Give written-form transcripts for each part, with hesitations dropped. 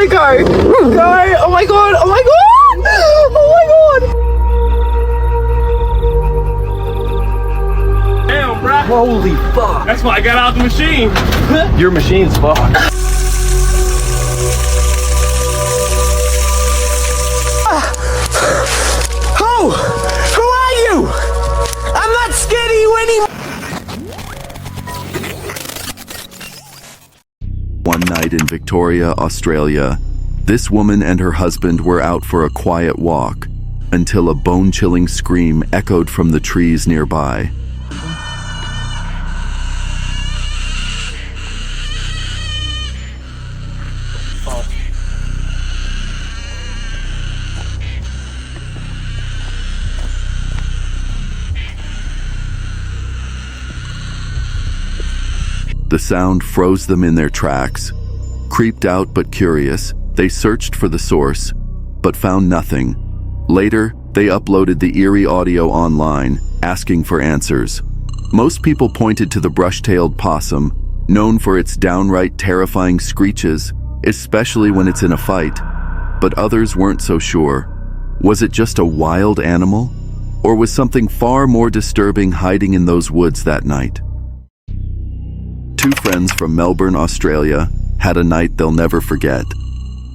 Tiana, go! Go! Oh my god! Oh my god! Oh my god! Damn, bro. Holy fuck. That's why I got out the machine. Your machine's fucked. Who are you? I'm not scared of you anymore! One night in Victoria, Australia, this woman and her husband were out for a quiet walk until a bone-chilling scream echoed from the trees nearby. The sound froze them in their tracks. Creeped out but curious, they searched for the source, but found nothing. Later, they uploaded the eerie audio online, asking for answers. Most people pointed to the brush-tailed possum, known for its downright terrifying screeches, especially when it's in a fight. But others weren't so sure. Was it just a wild animal? Or was something far more disturbing hiding in those woods that night? Two friends from Melbourne, Australia, had a night they'll never forget.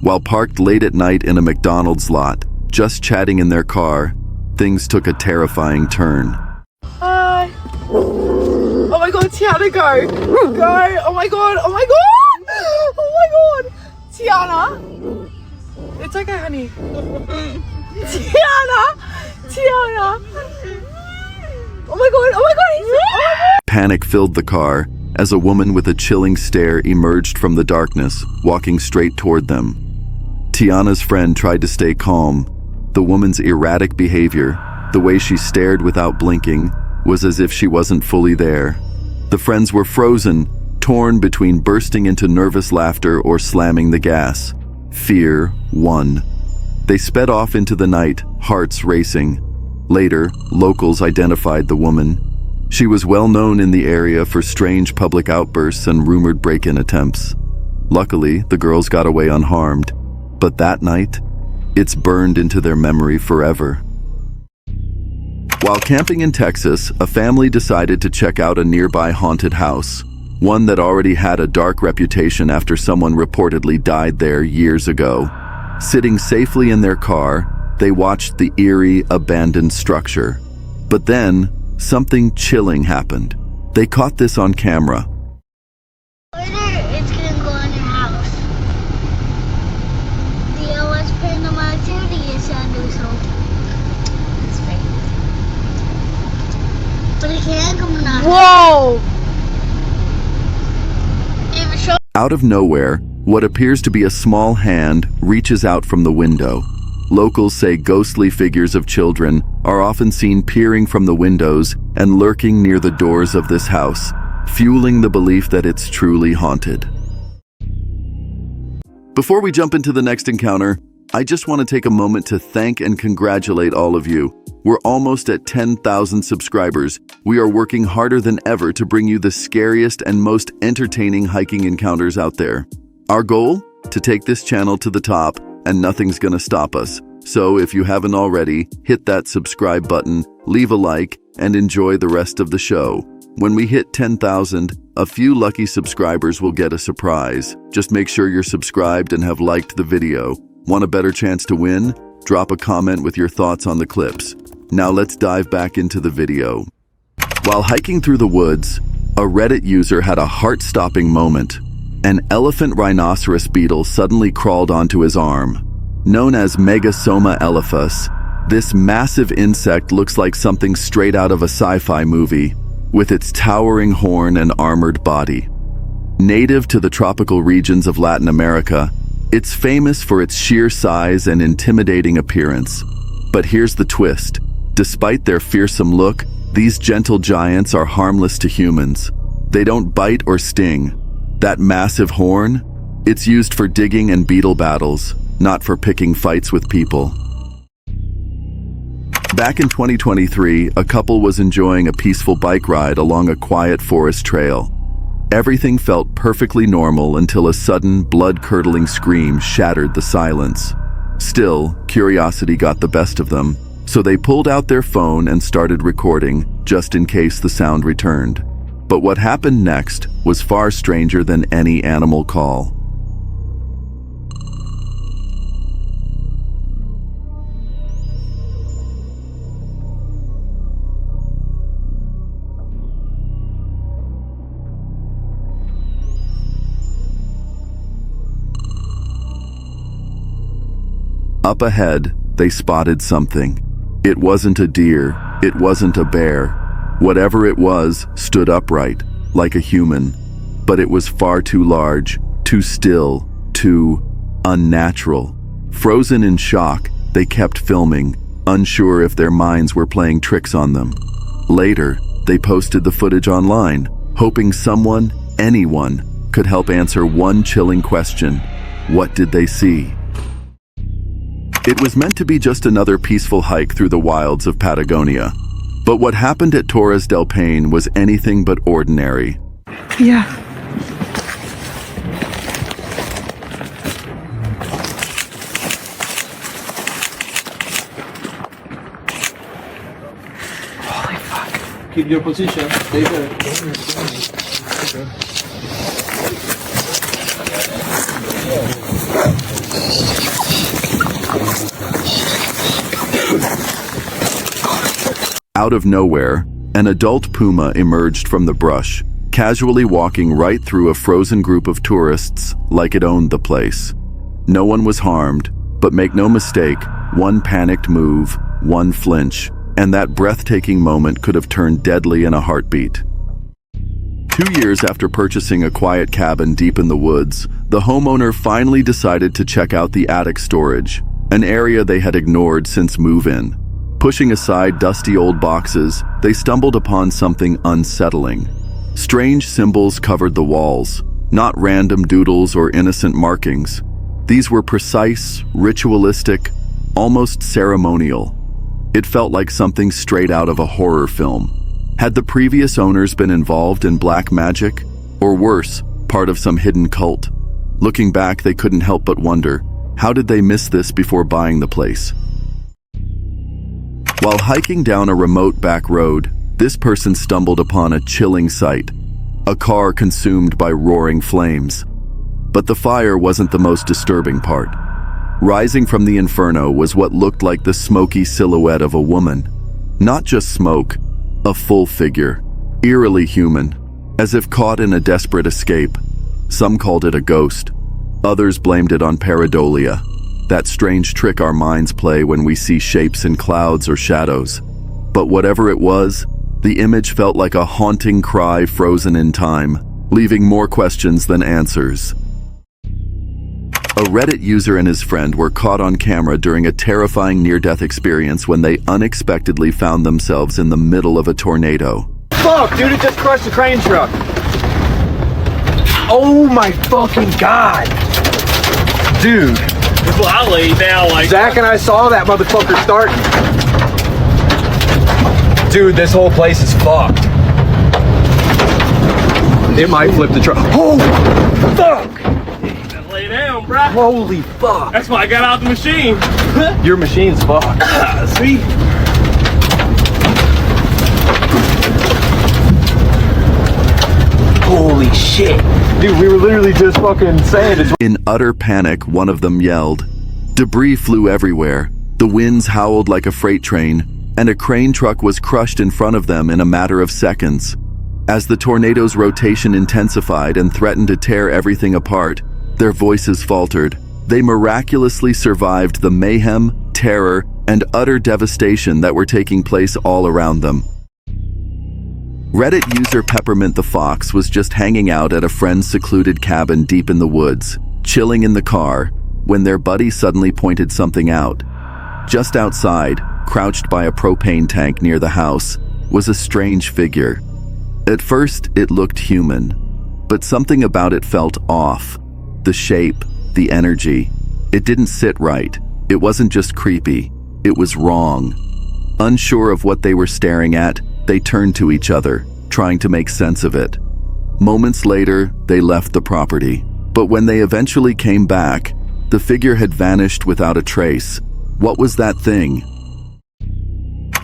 While parked late at night in a McDonald's lot, just chatting in their car, things took a terrifying turn. Hi. Oh my god, Tiana, go! Go! Oh my god! Oh my god! Oh my god! Tiana! It's okay, honey. Tiana! Tiana! Oh my god! Oh my god! Oh my god! Panic filled the car as a woman with a chilling stare emerged from the darkness, walking straight toward them. Tiana's friend tried to stay calm. The woman's erratic behavior, the way she stared without blinking, was as if she wasn't fully there. The friends were frozen, torn between bursting into nervous laughter or slamming the gas. Fear won. They sped off into the night, hearts racing. Later, locals identified the woman. She was well known in the area for strange public outbursts and rumored break-in attempts. Luckily, the girls got away unharmed. But that night, it's burned into their memory forever. While camping in Texas, a family decided to check out a nearby haunted house, one that already had a dark reputation after someone reportedly died there years ago. Sitting safely in their car, they watched the eerie, abandoned structure. But then, something chilling happened. They caught this on camera. Later, it's gonna go in your house. The LS paranormal activity is under so. That's fake. But it can't come in our Whoa! Out of nowhere, what appears to be a small hand reaches out from the window. Locals say ghostly figures of children are often seen peering from the windows and lurking near the doors of this house, fueling the belief that it's truly haunted. Before we jump into the next encounter, I just want to take a moment to thank and congratulate all of you. We're almost at 10,000 subscribers. We are working harder than ever to bring you the scariest and most entertaining hiking encounters out there. Our goal? To take this channel to the top, and nothing's gonna stop us. So if you haven't already, hit that subscribe button, leave a like, and enjoy the rest of the show. When we hit 10,000, a few lucky subscribers will get a surprise. Just make sure you're subscribed and have liked the video. Want a better chance to win? Drop a comment with your thoughts on the clips. Now let's dive back into the video. While hiking through the woods, a Reddit user had a heart-stopping moment. An elephant rhinoceros beetle suddenly crawled onto his arm. Known as Megasoma elephas, this massive insect looks like something straight out of a sci-fi movie, with its towering horn and armored body. Native to the tropical regions of Latin America, it's famous for its sheer size and intimidating appearance. But here's the twist. Despite their fearsome look, these gentle giants are harmless to humans. They don't bite or sting. That massive horn? It's used for digging and beetle battles, not for picking fights with people. Back in 2023, a couple was enjoying a peaceful bike ride along a quiet forest trail. Everything felt perfectly normal until a sudden, blood-curdling scream shattered the silence. Still, curiosity got the best of them, so they pulled out their phone and started recording, just in case the sound returned. But what happened next was far stranger than any animal call. Up ahead, they spotted something. It wasn't a deer, it wasn't a bear. Whatever it was stood upright, like a human. But it was far too large, too still, too unnatural. Frozen in shock, they kept filming, unsure if their minds were playing tricks on them. Later, they posted the footage online, hoping someone, anyone, could help answer one chilling question. What did they see? It was meant to be just another peaceful hike through the wilds of Patagonia. But what happened at Torres del Paine was anything but ordinary. Yeah. Holy fuck. Keep your position. Stay there. Out of nowhere, an adult puma emerged from the brush, casually walking right through a frozen group of tourists like it owned the place. No one was harmed, but make no mistake, one panicked move, one flinch, and that breathtaking moment could have turned deadly in a heartbeat. 2 years after purchasing a quiet cabin deep in the woods, the homeowner finally decided to check out the attic storage, an area they had ignored since move-in. Pushing aside dusty old boxes, they stumbled upon something unsettling. Strange symbols covered the walls, not random doodles or innocent markings. These were precise, ritualistic, almost ceremonial. It felt like something straight out of a horror film. Had the previous owners been involved in black magic? Or worse, part of some hidden cult? Looking back, they couldn't help but wonder, how did they miss this before buying the place? While hiking down a remote back road, this person stumbled upon a chilling sight, a car consumed by roaring flames. But the fire wasn't the most disturbing part. Rising from the inferno was what looked like the smoky silhouette of a woman. Not just smoke, a full figure, eerily human, as if caught in a desperate escape. Some called it a ghost. Others blamed it on pareidolia, that strange trick our minds play when we see shapes in clouds or shadows. But whatever it was, the image felt like a haunting cry frozen in time, leaving more questions than answers. A Reddit user and his friend were caught on camera during a terrifying near-death experience when they unexpectedly found themselves in the middle of a tornado. Fuck, dude, it just crushed the crane truck. Oh my fucking god. Dude. Well, I lay down like Zach and I saw that motherfucker starting. Dude, this whole place is fucked. It might flip the truck. Oh, fuck! lay down, bruh. Holy fuck. That's why I got out the machine. Your machine's fucked. See? Holy shit. Dude, we were literally just fucking saying it's... In utter panic, one of them yelled. Debris flew everywhere. The winds howled like a freight train, and a crane truck was crushed in front of them in a matter of seconds. As the tornado's rotation intensified and threatened to tear everything apart, their voices faltered. They miraculously survived the mayhem, terror, and utter devastation that were taking place all around them. Reddit user Peppermint the Fox was just hanging out at a friend's secluded cabin deep in the woods, chilling in the car, when their buddy suddenly pointed something out. Just outside, crouched by a propane tank near the house, was a strange figure. At first, it looked human, but something about it felt off. The shape, the energy. It didn't sit right. It wasn't just creepy. It was wrong. Unsure of what they were staring at, they turned to each other, trying to make sense of it. Moments later, they left the property. But when they eventually came back, the figure had vanished without a trace. What was that thing?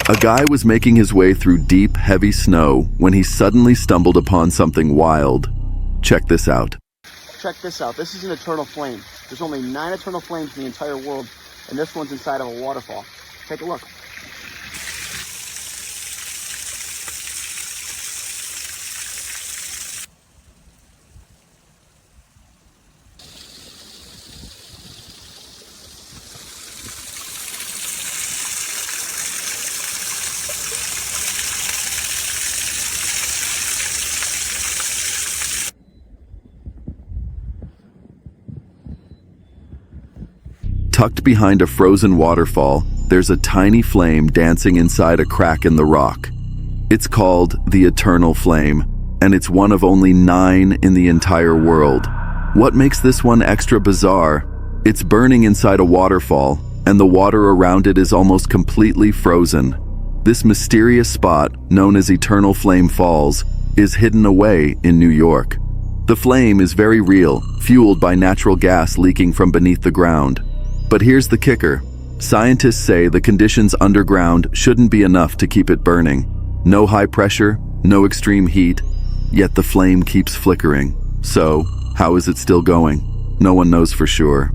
A guy was making his way through deep, heavy snow when he suddenly stumbled upon something wild. Check this out. Check this out. This is an eternal flame. There's only 9 eternal flames in the entire world, and this one's inside of a waterfall. Take a look. Tucked behind a frozen waterfall, there's a tiny flame dancing inside a crack in the rock. It's called the Eternal Flame, and it's one of only 9 in the entire world. What makes this one extra bizarre? It's burning inside a waterfall, and the water around it is almost completely frozen. This mysterious spot, known as Eternal Flame Falls, is hidden away in New York. The flame is very real, fueled by natural gas leaking from beneath the ground. But here's the kicker. Scientists say the conditions underground shouldn't be enough to keep it burning. No high pressure, no extreme heat, yet the flame keeps flickering. So, how is it still going? No one knows for sure.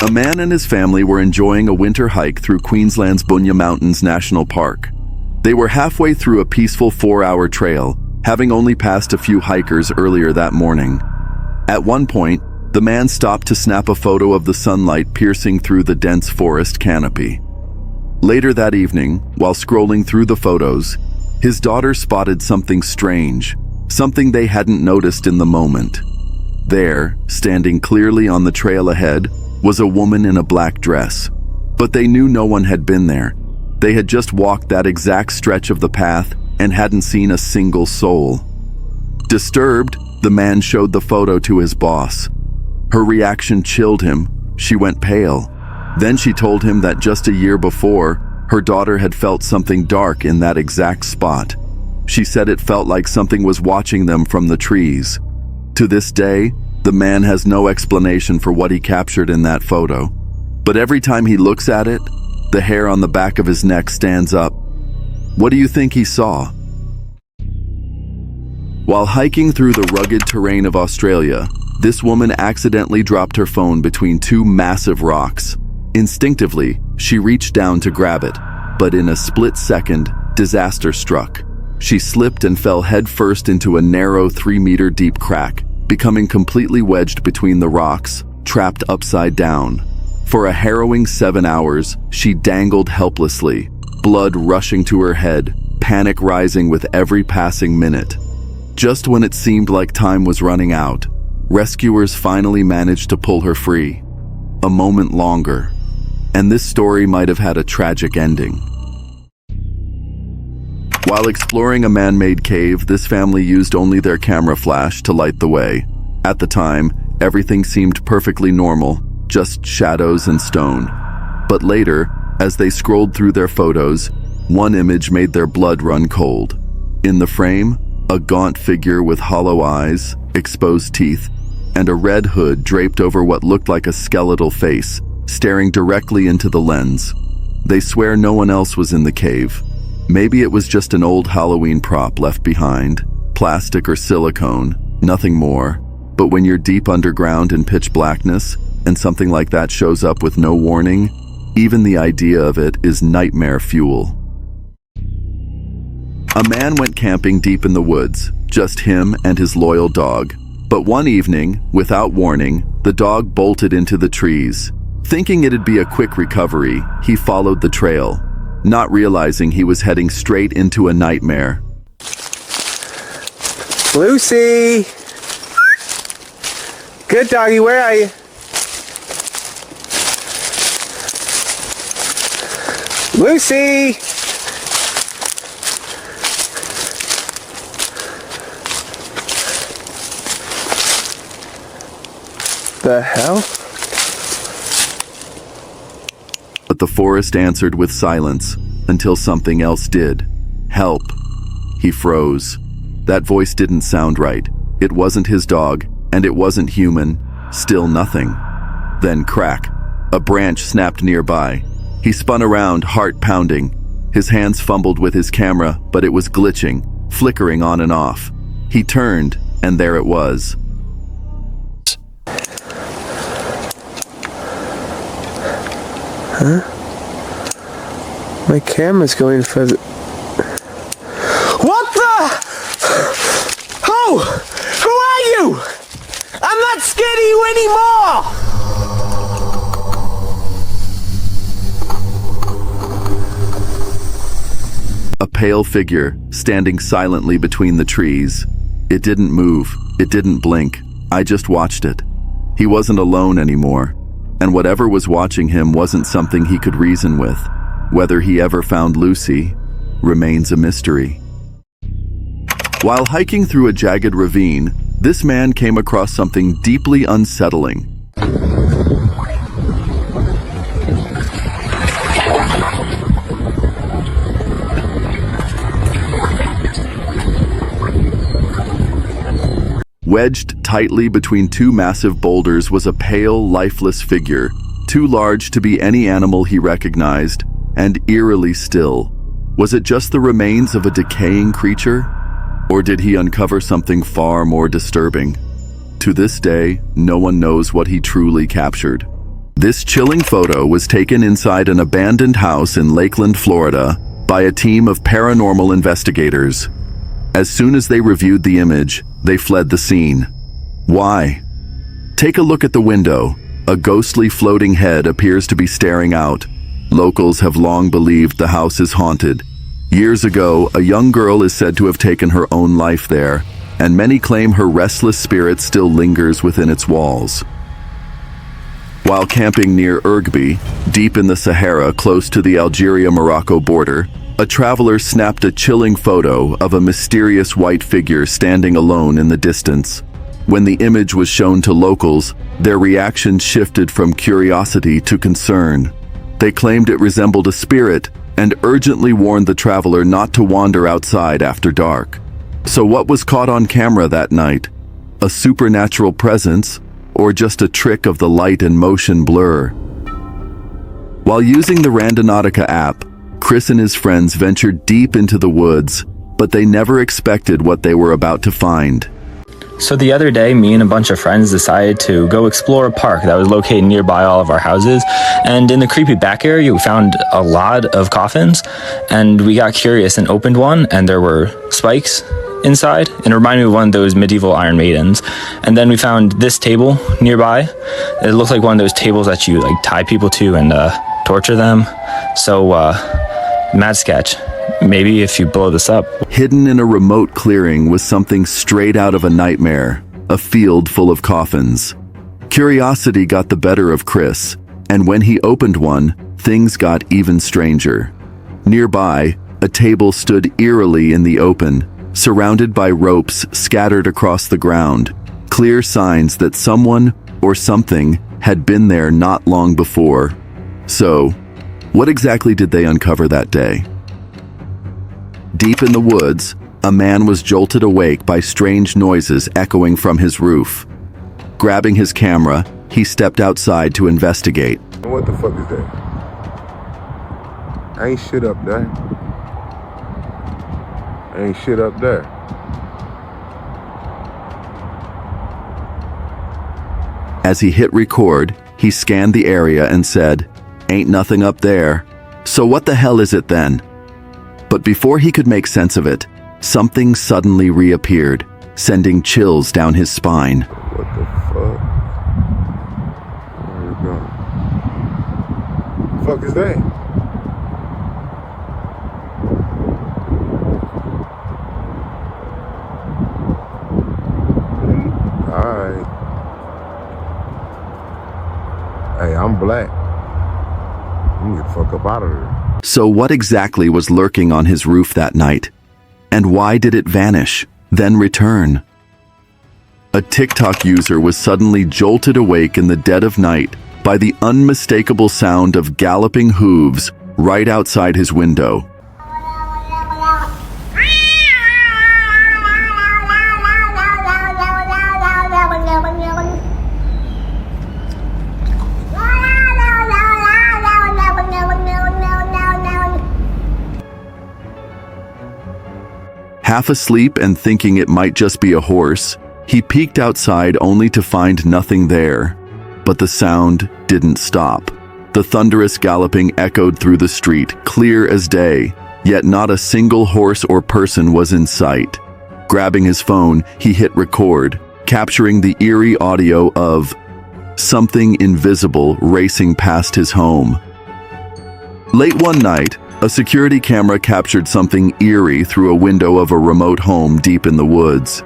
A man and his family were enjoying a winter hike through Queensland's Bunya Mountains National Park. They were halfway through a peaceful 4-hour trail, having only passed a few hikers earlier that morning. At one point, the man stopped to snap a photo of the sunlight piercing through the dense forest canopy. Later that evening, while scrolling through the photos, his daughter spotted something strange, something they hadn't noticed in the moment. There, standing clearly on the trail ahead, was a woman in a black dress. But they knew no one had been there. They had just walked that exact stretch of the path and hadn't seen a single soul. Disturbed, the man showed the photo to his boss. Her reaction chilled him. She went pale. Then she told him that just a year before, her daughter had felt something dark in that exact spot. She said it felt like something was watching them from the trees. To this day, the man has no explanation for what he captured in that photo. But every time he looks at it, the hair on the back of his neck stands up. What do you think he saw? While hiking through the rugged terrain of Australia, this woman accidentally dropped her phone between 2 massive rocks. Instinctively, she reached down to grab it, but in a split second, disaster struck. She slipped and fell headfirst into a narrow 3-meter deep crack, becoming completely wedged between the rocks, trapped upside down. For a harrowing 7 hours, she dangled helplessly, blood rushing to her head, panic rising with every passing minute. Just when it seemed like time was running out, rescuers finally managed to pull her free. A moment longer, and this story might have had a tragic ending. While exploring a man-made cave, this family used only their camera flash to light the way. At the time, everything seemed perfectly normal, just shadows and stone. But later, as they scrolled through their photos, one image made their blood run cold. In the frame, a gaunt figure with hollow eyes, exposed teeth, and a red hood draped over what looked like a skeletal face, staring directly into the lens. They swear no one else was in the cave. Maybe it was just an old Halloween prop left behind, plastic or silicone, nothing more. But when you're deep underground in pitch blackness, and something like that shows up with no warning, even the idea of it is nightmare fuel. A man went camping deep in the woods, just him and his loyal dog. But one evening, without warning, the dog bolted into the trees. Thinking it'd be a quick recovery, he followed the trail, not realizing he was heading straight into a nightmare. Lucy! Good doggy, where are you? Lucy! The hell? But the forest answered with silence until something else did. Help. He froze. That voice didn't sound right. It wasn't his dog, and it wasn't human. Still nothing. Then crack. A branch snapped nearby. He spun around, heart pounding. His hands fumbled with his camera, but it was glitching, flickering on and off. He turned, and there it was. Huh? My camera's going further. What the? Who are you? I'm not scared of you anymore! A pale figure, standing silently between the trees. It didn't move. It didn't blink. I just watched it. He wasn't alone anymore. And whatever was watching him wasn't something he could reason with. Whether he ever found Lucy remains a mystery. While hiking through a jagged ravine, this man came across something deeply unsettling. Wedged tightly between two massive boulders was a pale, lifeless figure, too large to be any animal he recognized, and eerily still. Was it just the remains of a decaying creature? Or did he uncover something far more disturbing? To this day, no one knows what he truly captured. This chilling photo was taken inside an abandoned house in Lakeland, Florida, by a team of paranormal investigators. As soon as they reviewed the image, they fled the scene. Why? Take a look at the window. A ghostly floating head appears to be staring out. Locals have long believed the house is haunted. Years ago, a young girl is said to have taken her own life there, and many claim her restless spirit still lingers within its walls. While camping near Irgby, deep in the Sahara close to the Algeria-Morocco border, a traveler snapped a chilling photo of a mysterious white figure standing alone in the distance. When the image was shown to locals, their reaction shifted from curiosity to concern. They claimed it resembled a spirit and urgently warned the traveler not to wander outside after dark. So what was caught on camera that night? A supernatural presence, or just a trick of the light and motion blur? While using the Randonautica app, Chris and his friends ventured deep into the woods, but they never expected what they were about to find. So the other day, me and a bunch of friends decided to go explore a park that was located nearby all of our houses. And in the creepy back area, we found a lot of coffins. And we got curious and opened one, and there were spikes inside. And it reminded me of one of those medieval Iron Maidens. And then we found this table nearby. It looked like one of those tables that you like tie people to and torture them. So, mad sketch. Maybe if you blow this up. Hidden in a remote clearing was something straight out of a nightmare, a field full of coffins. Curiosity got the better of Chris, and when he opened one, things got even stranger. Nearby, a table stood eerily in the open, surrounded by ropes scattered across the ground, clear signs that someone or something had been there not long before. So, what exactly did they uncover that day? Deep in the woods, a man was jolted awake by strange noises echoing from his roof. Grabbing his camera, he stepped outside to investigate. What the fuck is that? Ain't shit up there. Ain't shit up there. As he hit record, he scanned the area and said, "Ain't nothing up there. So what the hell is it then?" But before he could make sense of it, something suddenly reappeared, sending chills down his spine. What the fuck? Where you going? The fuck is that? Alright. Hey, I'm black. You get the fuck up out of there. So what exactly was lurking on his roof that night? And why did it vanish, then return? A TikTok user was suddenly jolted awake in the dead of night by the unmistakable sound of galloping hooves right outside his window. Half asleep and thinking it might just be a horse, he peeked outside only to find nothing there. But the sound didn't stop. The thunderous galloping echoed through the street, clear as day, yet not a single horse or person was in sight. Grabbing his phone, he hit record, capturing the eerie audio of something invisible racing past his home. Late one night, a security camera captured something eerie through a window of a remote home deep in the woods.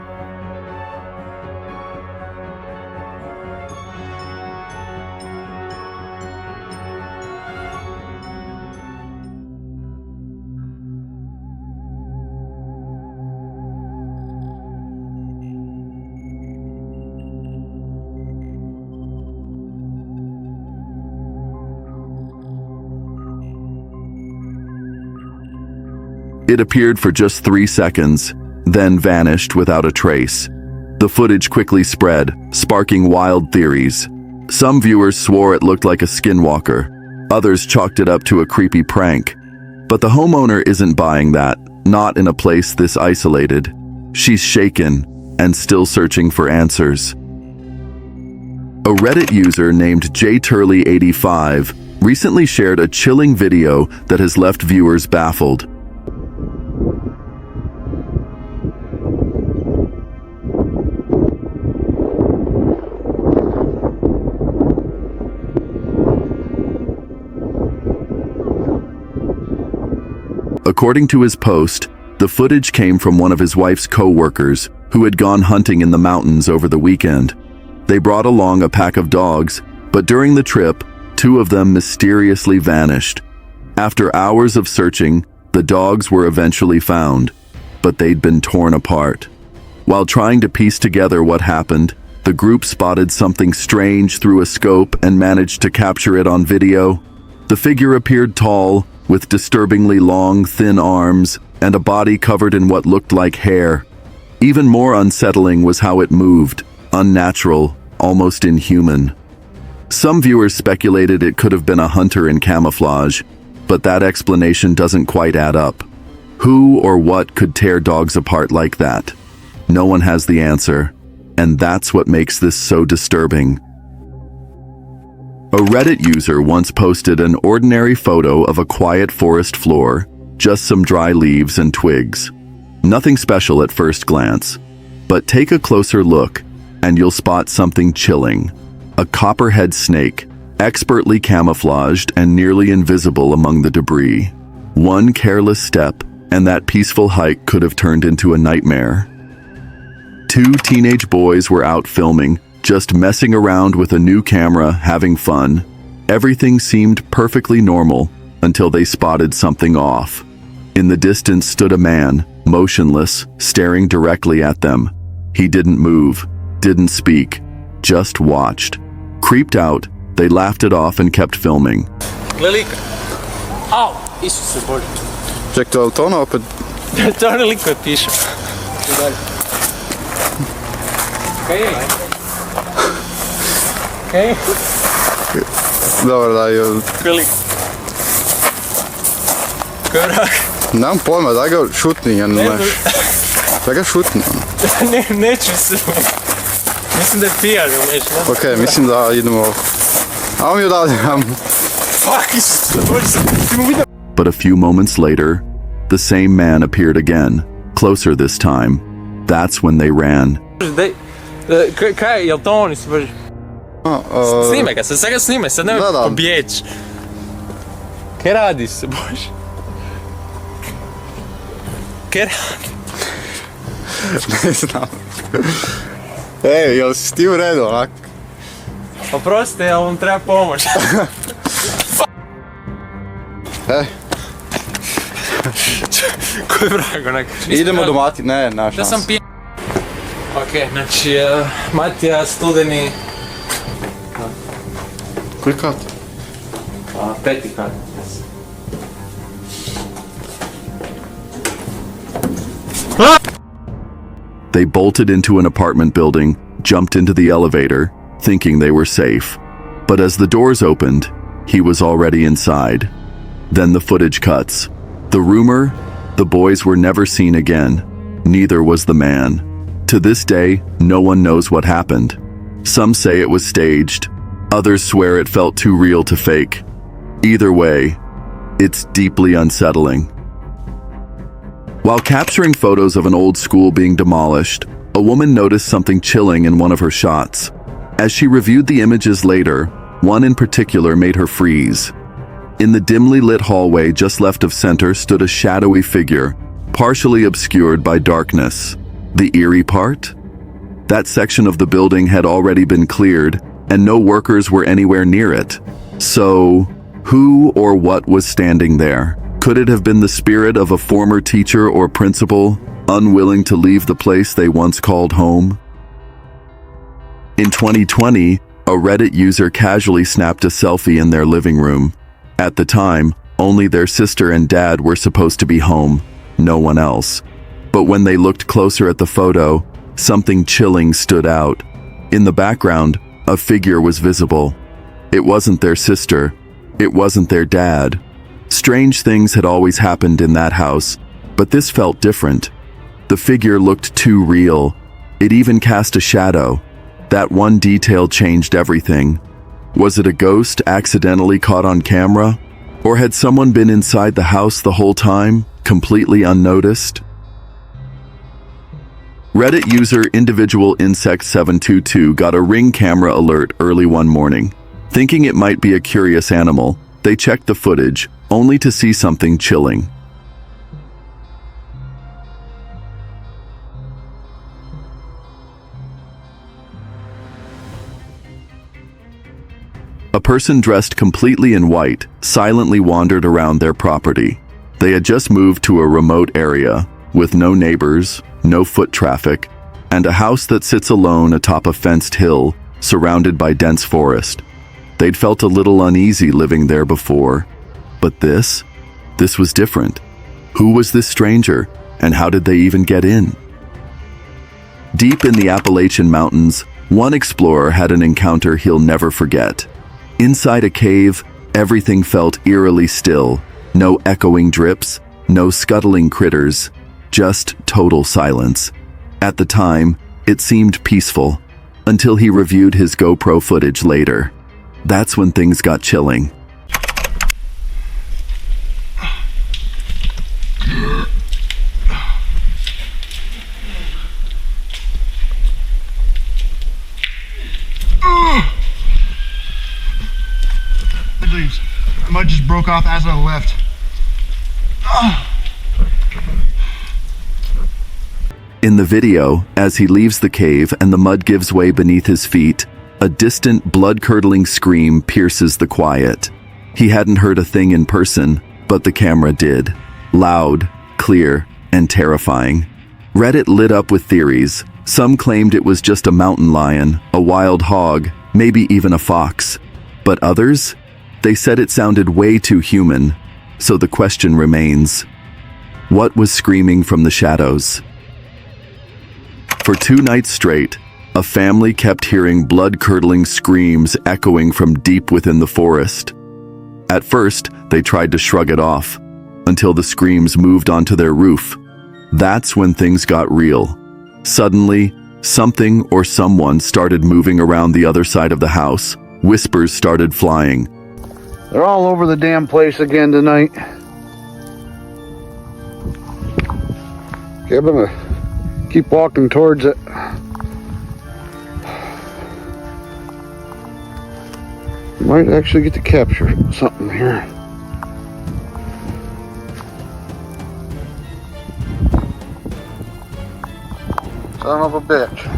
It appeared for just 3 seconds, then vanished without a trace. The footage quickly spread, sparking wild theories. Some viewers swore it looked like a skinwalker. Others chalked it up to a creepy prank. But the homeowner isn't buying that, not in a place this isolated. She's shaken and still searching for answers. A Reddit user named jturley85 recently shared a chilling video that has left viewers baffled. According to his post, the footage came from one of his wife's co-workers who had gone hunting in the mountains over the weekend. They brought along a pack of dogs, but during the trip, 2 of them mysteriously vanished. After hours of searching, the dogs were eventually found, but they'd been torn apart. While trying to piece together what happened, the group spotted something strange through a scope and managed to capture it on video. The figure appeared tall, with disturbingly long, thin arms, and a body covered in what looked like hair. Even more unsettling was how it moved, unnatural, almost inhuman. Some viewers speculated it could have been a hunter in camouflage, but that explanation doesn't quite add up. Who or what could tear dogs apart like that? No one has the answer, and that's what makes this so disturbing. A Reddit user once posted an ordinary photo of a quiet forest floor, just some dry leaves and twigs. Nothing special at first glance, but take a closer look and you'll spot something chilling. A copperhead snake, expertly camouflaged and nearly invisible among the debris. One careless step and that peaceful hike could have turned into a nightmare. 2 teenage boys were out filming, just messing around with a new camera, having fun. Everything seemed perfectly normal until they spotted something off. In the distance stood a man, motionless, staring directly at them. He didn't move, didn't speak, just watched. Creeped out, they laughed it off and kept filming. Au! Isuse Bože. Ček, to je li to ono opet? To je ono lik koji piše. Okej. Dobro, daj. Koji lik? Nemam pojma, daj ga šutni, ja ne znaš. Daj ga šutni. Neću se. Mislim da je pijan ili nešto. Okej, mislim da idemo. Ajmo mi odavde, ajmo. Fuck, Isuse Bože, ti mu vidio. But a few moments later, the same man appeared again, closer this time. That's when they ran. Kaj, jel to on, Isuse Bože? Snimaj ga, sad ga snimaj, sad nemoj pobjeći. Kaj radi, Isuse Bože? Kaj radi? Ne znam. Ej, jel si ti u redu, onak? Oprostite, jel vam treba pomoć? Ej. Koji vrag, onak? Idemo do Mati, ne, naš Da nas. sam pijan. Okej, znači, Matija, studeni. Koji kat? 5. kat. They bolted into an apartment building, jumped into the elevator, thinking they were safe. But as the doors opened, he was already inside. Then the footage cuts. The rumor, the boys were never seen again. neither was the man. To this day, no one knows what happened. Some say it was staged. Others swear it felt too real to fake. Either way, it's deeply unsettling. While capturing photos of an old school being demolished, a woman noticed something chilling in one of her shots. As she reviewed the images later, one in particular made her freeze. In the dimly lit hallway just left of center stood a shadowy figure, partially obscured by darkness. The eerie part? That section of the building had already been cleared, and no workers were anywhere near it. So, who or what was standing there? Could it have been the spirit of a former teacher or principal, unwilling to leave the place they once called home? In 2020, a Reddit user casually snapped a selfie in their living room. At the time, only their sister and dad were supposed to be home, no one else. But when they looked closer at the photo, something chilling stood out. In the background, a figure was visible. It wasn't their sister. It wasn't their dad. Strange things had always happened in that house, but this felt different. The figure looked too real. It even cast a shadow. That one detail changed everything. Was it a ghost accidentally caught on camera? Or had someone been inside the house the whole time, completely unnoticed? Reddit user individualinsect722 got a Ring camera alert early one morning. Thinking it might be a curious animal, they checked the footage, only to see something chilling. A person dressed completely in white silently wandered around their property. They had just moved to a remote area, with no neighbors, no foot traffic, and a house that sits alone atop a fenced hill, surrounded by dense forest. They'd felt a little uneasy living there before, but this was different. Who was this stranger, and how did they even get in? Deep in the Appalachian Mountains, one explorer had an encounter he'll never forget. Inside a cave, everything felt eerily still. No echoing drips, no scuttling critters, just total silence. At the time, it seemed peaceful, until he reviewed his GoPro footage later. That's when things got chilling. Leaves. The mud just broke off as I left. In the video, as he leaves the cave and the mud gives way beneath his feet, a distant, blood-curdling scream pierces the quiet. He hadn't heard a thing in person, but the camera did. Loud, clear, and terrifying. Reddit lit up with theories. Some claimed it was just a mountain lion, a wild hog, maybe even a fox. But others? They said it sounded way too human. So the question remains, what was screaming from the shadows? For 2 nights straight, a family kept hearing blood-curdling screams echoing from deep within the forest. At first, they tried to shrug it off, until the screams moved onto their roof. That's when things got real. Suddenly, something or someone started moving around the other side of the house. Whispers started flying. They're all over the damn place again tonight. Okay, I'm gonna keep walking towards it. Might actually get to capture something here. Son of a bitch.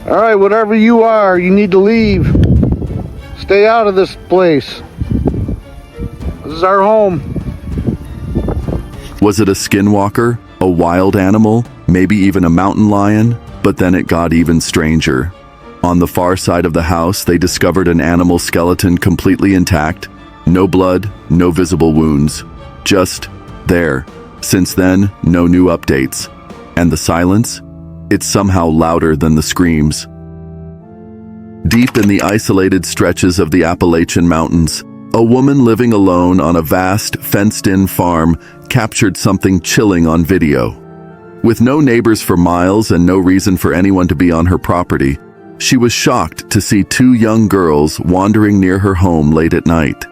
All right, whatever you are, you need to leave. Stay out of this place. This is our home. Was it a skinwalker, a wild animal, maybe even a mountain lion? But then it got even stranger. On the far side of the house, they discovered an animal skeleton completely intact. No blood, no visible wounds. Just there. Since then, no new updates. And the silence? It's somehow louder than the screams. Deep in the isolated stretches of the Appalachian Mountains, A woman living alone on a vast, fenced-in farm captured something chilling on video. With no neighbors for miles and no reason for anyone to be on her property, she was shocked to see two young girls wandering near her home late at night.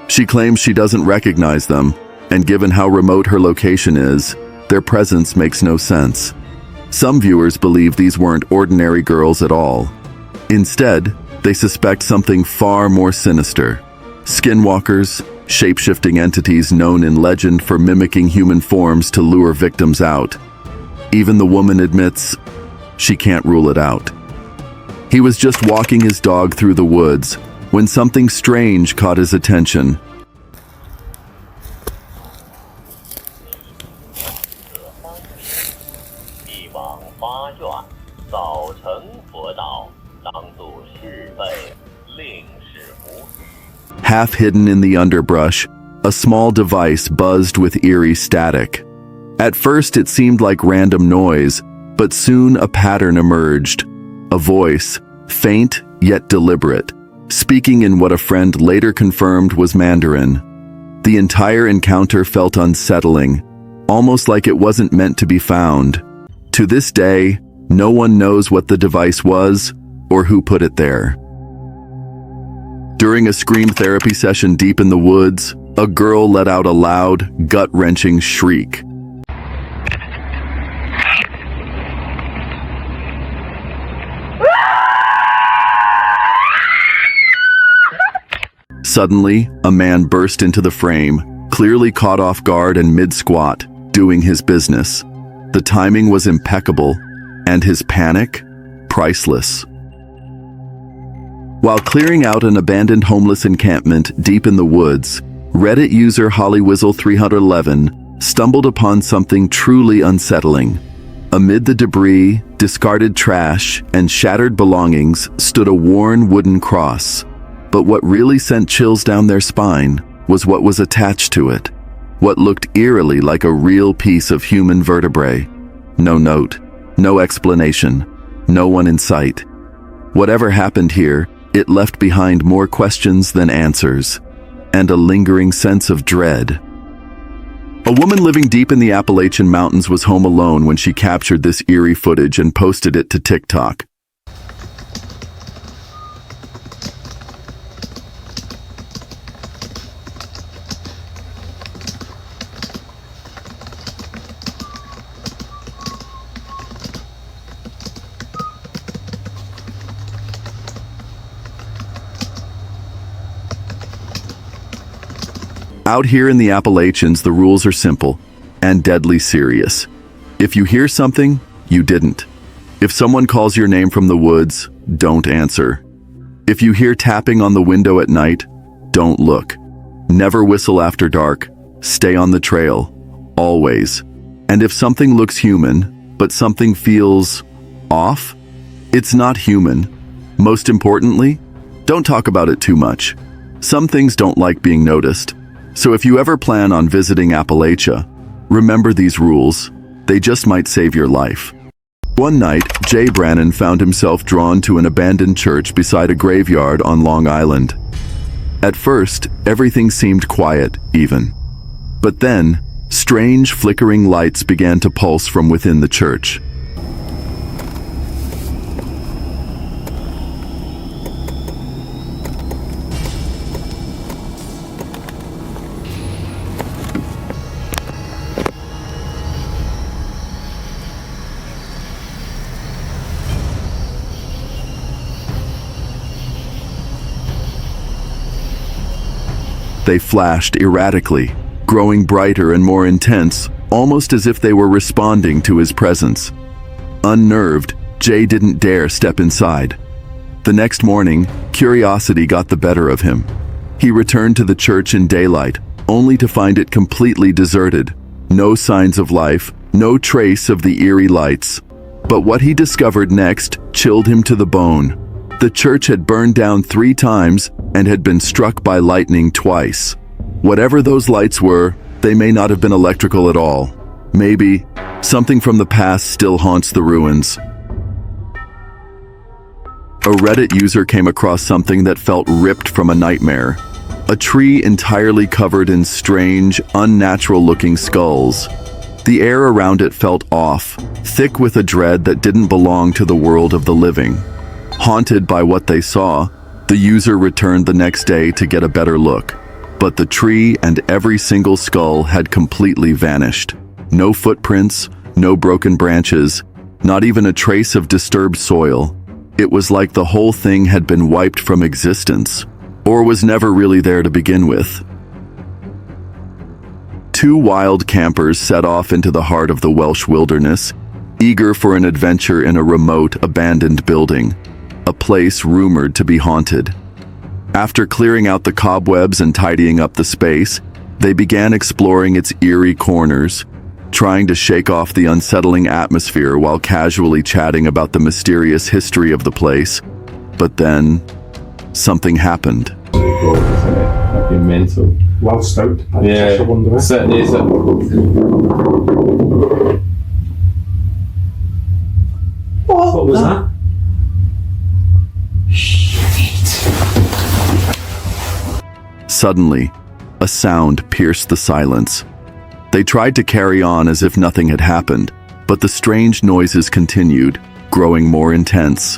She claims she doesn't recognize them, and given how remote her location is, their presence makes no sense. Some viewers believe these weren't ordinary girls at all. Instead, they suspect something far more sinister. Skinwalkers, shape-shifting entities known in legend for mimicking human forms to lure victims out. Even the woman admits she can't rule it out. He was just walking his dog through the woods when something strange caught his attention. Half hidden in the underbrush, a small device buzzed with eerie static. At first it seemed like random noise, but soon a pattern emerged. A voice, faint yet deliberate, speaking in what a friend later confirmed was Mandarin. The entire encounter felt unsettling, almost like it wasn't meant to be found. To this day, no one knows what the device was or who put it there. During a scream therapy session deep in the woods, a girl let out a loud, gut-wrenching shriek. Suddenly, a man burst into the frame, clearly caught off guard and mid-squat, doing his business. The timing was impeccable, and his panic, priceless. While clearing out an abandoned homeless encampment deep in the woods, Reddit user HollyWhizzle311 stumbled upon something truly unsettling. Amid the debris, discarded trash, and shattered belongings stood a worn wooden cross. But what really sent chills down their spine was what was attached to it. What looked eerily like a real piece of human vertebrae. No note, no explanation, no one in sight. Whatever happened here, it left behind more questions than answers, and a lingering sense of dread. A woman living deep in the Appalachian Mountains was home alone when she captured this eerie footage and posted it to TikTok. Out here in the Appalachians, the rules are simple and deadly serious. If you hear something, you didn't. If someone calls your name from the woods, don't answer. If you hear tapping on the window at night, don't look. Never whistle after dark. Stay on the trail. Always. And if something looks human, but something feels off, it's not human. Most importantly, don't talk about it too much. Some things don't like being noticed. So if you ever plan on visiting Appalachia, remember these rules. They just might save your life. One night, Jay Brannon found himself drawn to an abandoned church beside a graveyard on Long Island. At first, everything seemed quiet, even. But then, strange flickering lights began to pulse from within the church. They flashed erratically, growing brighter and more intense, almost as if they were responding to his presence. Unnerved, Jay didn't dare step inside. The next morning, curiosity got the better of him. He returned to the church in daylight, only to find it completely deserted. No signs of life, no trace of the eerie lights. But what he discovered next chilled him to the bone. The church had burned down 3 times and had been struck by lightning twice. Whatever those lights were, they may not have been electrical at all. Maybe something from the past still haunts the ruins. A Reddit user came across something that felt ripped from a nightmare. A tree entirely covered in strange, unnatural-looking skulls. The air around it felt off, thick with a dread that didn't belong to the world of the living. Haunted by what they saw, the user returned the next day to get a better look. But the tree and every single skull had completely vanished. No footprints, no broken branches, not even a trace of disturbed soil. It was like the whole thing had been wiped from existence, or was never really there to begin with. Two wild campers set off into the heart of the Welsh wilderness, eager for an adventure in a remote, abandoned building, a place rumored to be haunted. After clearing out the cobwebs and tidying up the space, they began exploring its eerie corners, trying to shake off the unsettling atmosphere while casually chatting about the mysterious history of the place. But then, something happened. Fucking mental. Well stoked. Yeah, certainly is. What was that? Suddenly, a sound pierced the silence. They tried to carry on as if nothing had happened, but the strange noises continued, growing more intense.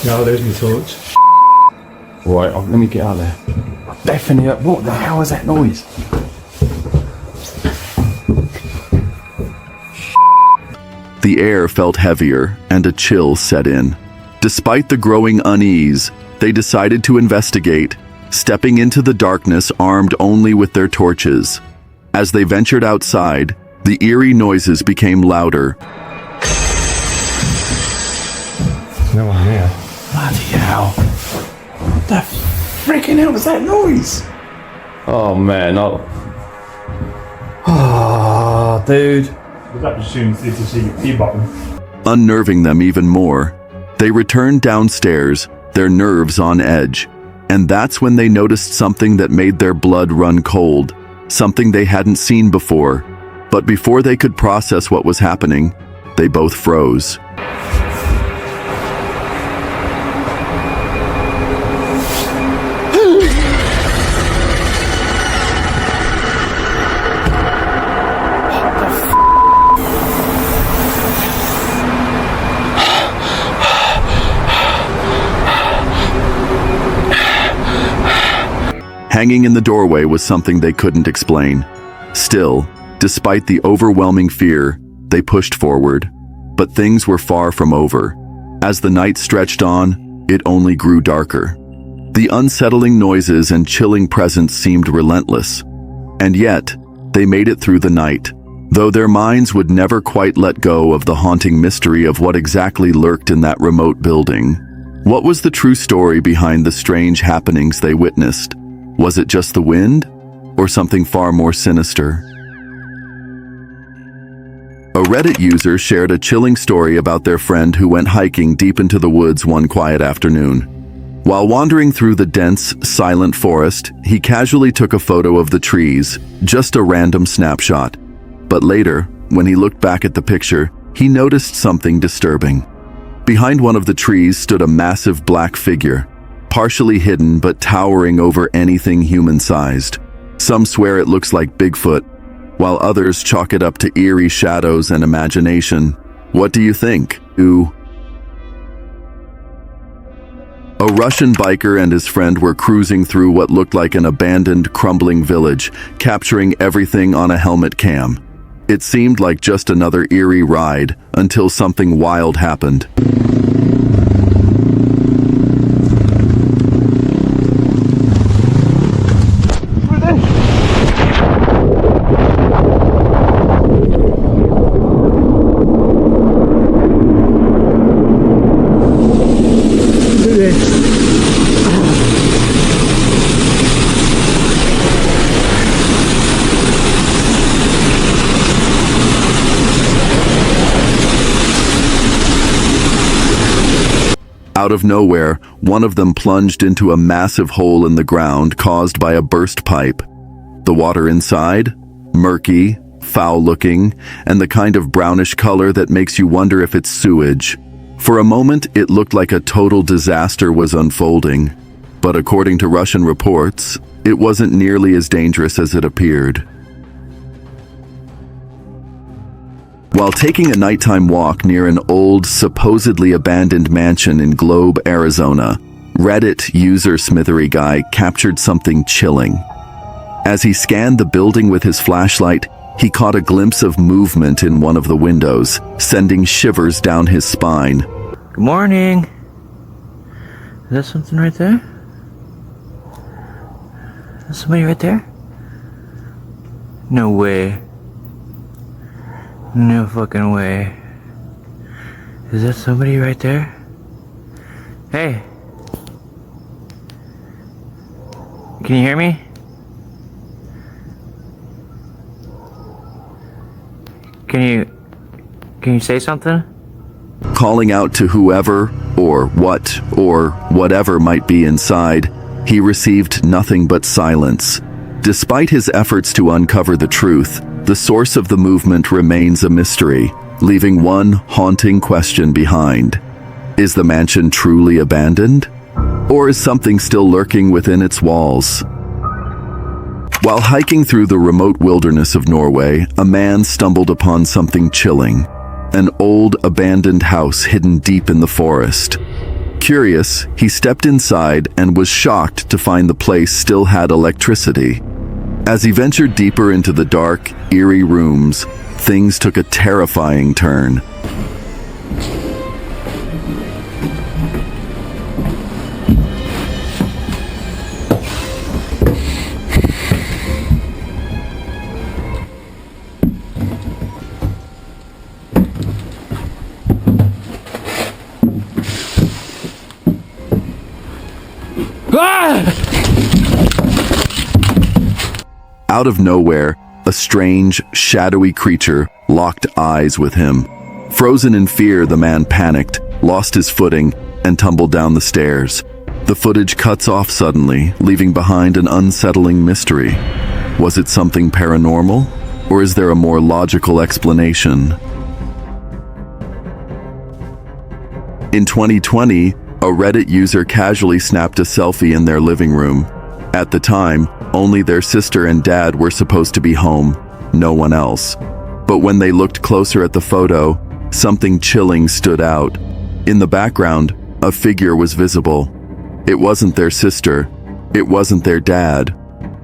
No, there's my torch. Right, let me get out there. Definitely, what the hell is that noise? The air felt heavier, and a chill set in. Despite the growing unease, they decided to investigate, stepping into the darkness armed only with their torches. As they ventured outside, the eerie noises became louder. No one here. Bloody hell. What the freaking hell was that noise? Oh man, oh dude. That presumes it's a CP button. Unnerving them even more, they returned downstairs, their nerves on edge. And that's when they noticed something that made their blood run cold, something they hadn't seen before. But before they could process what was happening, they both froze. Hanging in the doorway was something they couldn't explain. Still, despite the overwhelming fear, they pushed forward. But things were far from over. As the night stretched on, it only grew darker. The unsettling noises and chilling presence seemed relentless. And yet, they made it through the night, though their minds would never quite let go of the haunting mystery of what exactly lurked in that remote building. What was the true story behind the strange happenings they witnessed? Was it just the wind, or something far more sinister? A Reddit user shared a chilling story about their friend who went hiking deep into the woods one quiet afternoon. While wandering through the dense, silent forest, he casually took a photo of the trees, just a random snapshot. But later, when he looked back at the picture, he noticed something disturbing. Behind one of the trees stood a massive black figure, partially hidden but towering over anything human-sized. Some swear it looks like Bigfoot, while others chalk it up to eerie shadows and imagination. What do you think? Ooh. A Russian biker and his friend were cruising through what looked like an abandoned, crumbling village, capturing everything on a helmet cam. It seemed like just another eerie ride, until something wild happened. Out of nowhere, one of them plunged into a massive hole in the ground caused by a burst pipe. The water inside? Murky, foul-looking, and the kind of brownish color that makes you wonder if it's sewage. For a moment, it looked like a total disaster was unfolding. But according to Russian reports, it wasn't nearly as dangerous as it appeared. While taking a nighttime walk near an old, supposedly abandoned mansion in Globe, Arizona, Reddit user Smithery Guy captured something chilling. As he scanned the building with his flashlight, he caught a glimpse of movement in one of the windows, sending shivers down his spine. Good morning. Is that something right there? Is somebody right there? No way. No fucking way. Is that somebody right there? Hey. Can you hear me? Can you say something? Calling out to whoever, or what, or whatever might be inside, he received nothing but silence. Despite his efforts to uncover the truth, the source of the movement remains a mystery, leaving one haunting question behind. Is the mansion truly abandoned? Or is something still lurking within its walls? While hiking through the remote wilderness of Norway, a man stumbled upon something chilling. An old, abandoned house hidden deep in the forest. Curious, he stepped inside and was shocked to find the place still had electricity. As he ventured deeper into the dark, eerie rooms, things took a terrifying turn. Out of nowhere, a strange, shadowy creature locked eyes with him. Frozen in fear, the man panicked, lost his footing, and tumbled down the stairs. The footage cuts off suddenly, leaving behind an unsettling mystery. Was it something paranormal, or is there a more logical explanation? In 2020, a Reddit user casually snapped a selfie in their living room. At the time, only their sister and dad were supposed to be home, no one else. But when they looked closer at the photo, something chilling stood out. In the background, a figure was visible. It wasn't their sister. It wasn't their dad.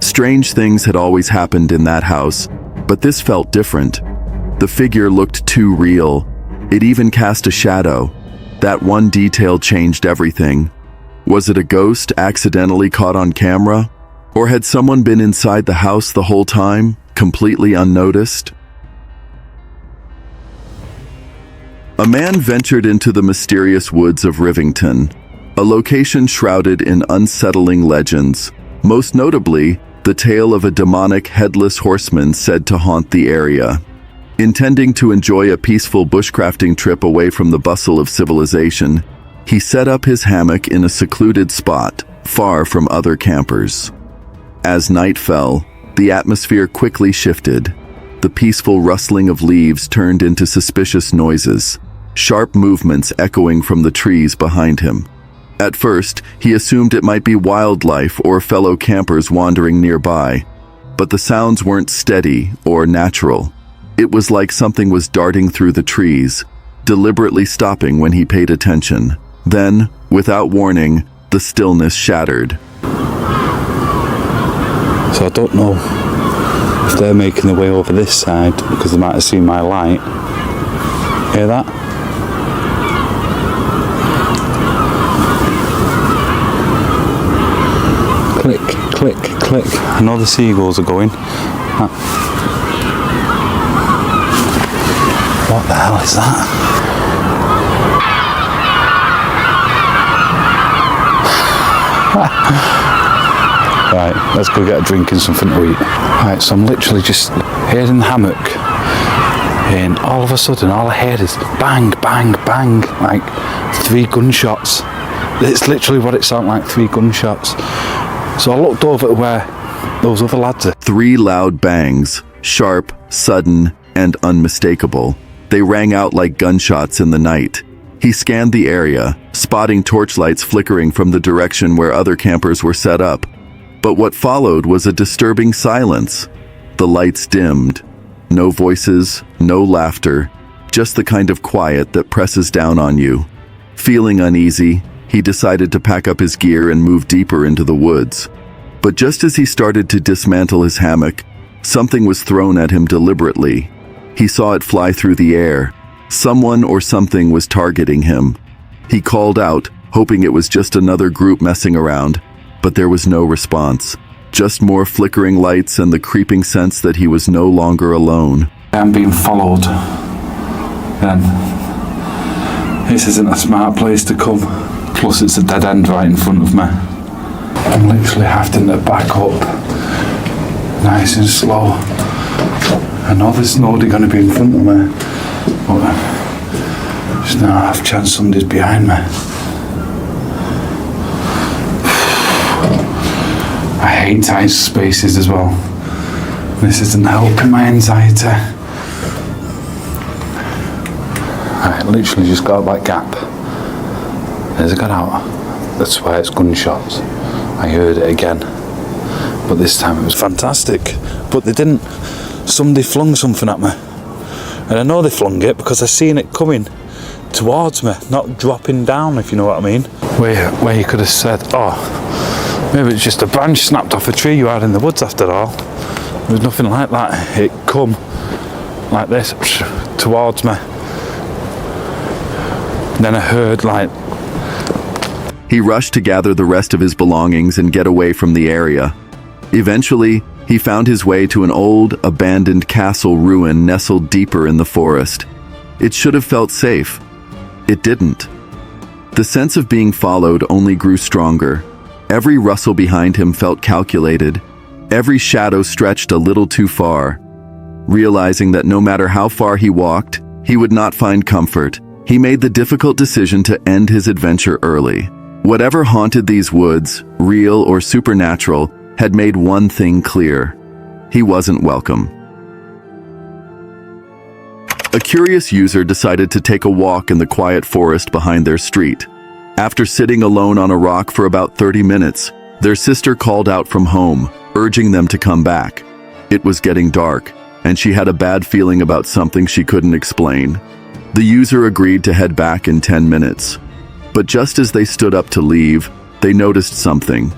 Strange things had always happened in that house, but this felt different. The figure looked too real. It even cast a shadow. That one detail changed everything. Was it a ghost accidentally caught on camera? Or had someone been inside the house the whole time, completely unnoticed? A man ventured into the mysterious woods of Rivington, a location shrouded in unsettling legends, most notably the tale of a demonic headless horseman said to haunt the area. Intending to enjoy a peaceful bushcrafting trip away from the bustle of civilization, he set up his hammock in a secluded spot, far from other campers. As night fell, the atmosphere quickly shifted. The peaceful rustling of leaves turned into suspicious noises, sharp movements echoing from the trees behind him. At first, he assumed it might be wildlife or fellow campers wandering nearby, but the sounds weren't steady or natural. It was like something was darting through the trees, deliberately stopping when he paid attention. Then, without warning, the stillness shattered. So I don't know if they're making their way over this side because they might have seen my light. Hear that? Click, click, click. I know the seagulls are going. What the hell is that? Right, let's go get a drink and something to eat. Right, so I'm literally just here in the hammock, and all of a sudden all I heard is bang, bang, bang, like 3 gunshots. It's literally what it sounded like, 3 gunshots. So I looked over to where those other lads are. 3 loud bangs, sharp, sudden, and unmistakable. They rang out like gunshots in the night. He scanned the area, spotting torchlights flickering from the direction where other campers were set up. But what followed was a disturbing silence. The lights dimmed. No voices, no laughter, just the kind of quiet that presses down on you. Feeling uneasy, he decided to pack up his gear and move deeper into the woods. But just as he started to dismantle his hammock, something was thrown at him deliberately. He saw it fly through the air. Someone or something was targeting him. He called out, hoping it was just another group messing around, but there was no response. Just more flickering lights and the creeping sense that he was no longer alone. I'm being followed. Then this isn't a smart place to come. Plus it's a dead end right in front of me. I'm literally having to back up nice and slow. I know there's nobody going to be in front of me, but there's no half chance somebody's behind me. I hate tight spaces as well. This isn't helping my anxiety. I literally just got that gap. As I got out, that's why it's gunshots. I heard it again, but this time it was fantastic. But they didn't. Somebody flung something at me, and I know they flung it because I seen it coming towards me, not dropping down, if you know what I mean. Where you could have said, oh, maybe it's just a branch snapped off a tree you had in the woods after all. There was nothing like that. It come like this towards me. Then I heard like... He rushed to gather the rest of his belongings and get away from the area. Eventually, he found his way to an old, abandoned castle ruin nestled deeper in the forest. It should have felt safe. It didn't. The sense of being followed only grew stronger. Every rustle behind him felt calculated. Every shadow stretched a little too far. Realizing that no matter how far he walked, he would not find comfort, he made the difficult decision to end his adventure early. Whatever haunted these woods, real or supernatural, had made one thing clear. He wasn't welcome. A curious user decided to take a walk in the quiet forest behind their street. After sitting alone on a rock for about 30 minutes, their sister called out from home, urging them to come back. It was getting dark, and she had a bad feeling about something she couldn't explain. The user agreed to head back in 10 minutes. But just as they stood up to leave, they noticed something.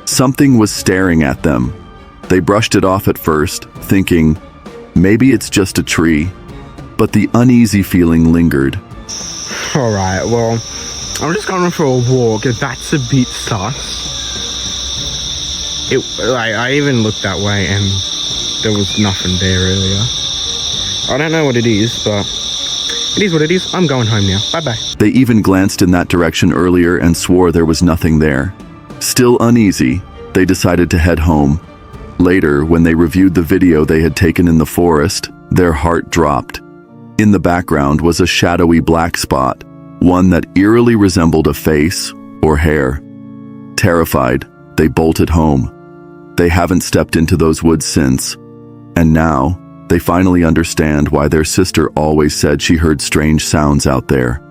Something was staring at them. They brushed it off at first, thinking, maybe it's just a tree. But the uneasy feeling lingered. Alright, well, I'm just going for a walk. That's a bit sus. I even looked that way and there was nothing there earlier. I don't know what it is, but it is what it is. I'm going home now. Bye-bye. They even glanced in that direction earlier and swore there was nothing there. Still uneasy, they decided to head home. Later, when they reviewed the video they had taken in the forest, their heart dropped. In the background was a shadowy black spot, one that eerily resembled a face or hair. Terrified, they bolted home. They haven't stepped into those woods since, and now they finally understand why their sister always said she heard strange sounds out there.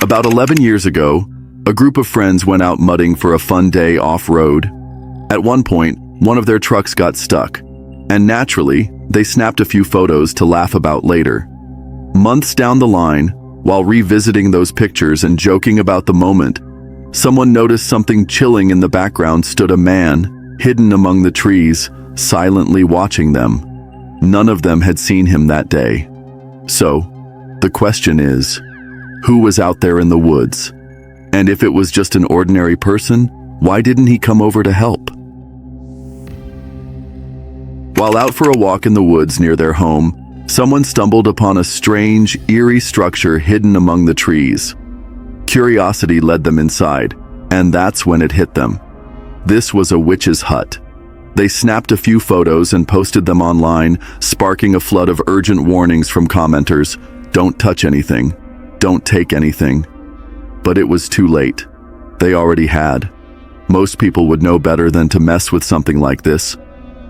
About 11 years ago, a group of friends went out mudding for a fun day off-road. At one point, one of their trucks got stuck, and naturally, they snapped a few photos to laugh about later. Months down the line, while revisiting those pictures and joking about the moment, someone noticed something chilling in the background stood a man, hidden among the trees, silently watching them. None of them had seen him that day. So, the question is, who was out there in the woods? And if it was just an ordinary person, why didn't he come over to help? While out for a walk in the woods near their home, someone stumbled upon a strange, eerie structure hidden among the trees. Curiosity led them inside, and that's when it hit them. This was a witch's hut. They snapped a few photos and posted them online, sparking a flood of urgent warnings from commenters. Don't touch anything. Don't take anything. But it was too late. They already had. Most people would know better than to mess with something like this.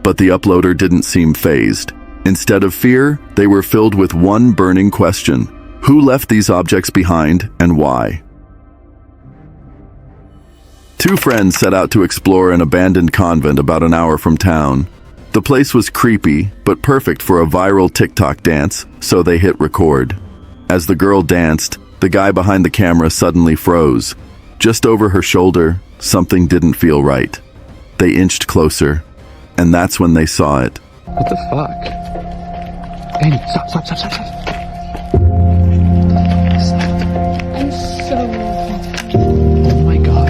But the uploader didn't seem fazed. Instead of fear, they were filled with one burning question. Who left these objects behind and why? Two friends set out to explore an abandoned convent about an hour from town. The place was creepy, but perfect for a viral TikTok dance, so they hit record. As the girl danced, the guy behind the camera suddenly froze. Just over her shoulder, something didn't feel right. They inched closer, and that's when they saw it. What the fuck? Andy, stop. I'm so Oh my god.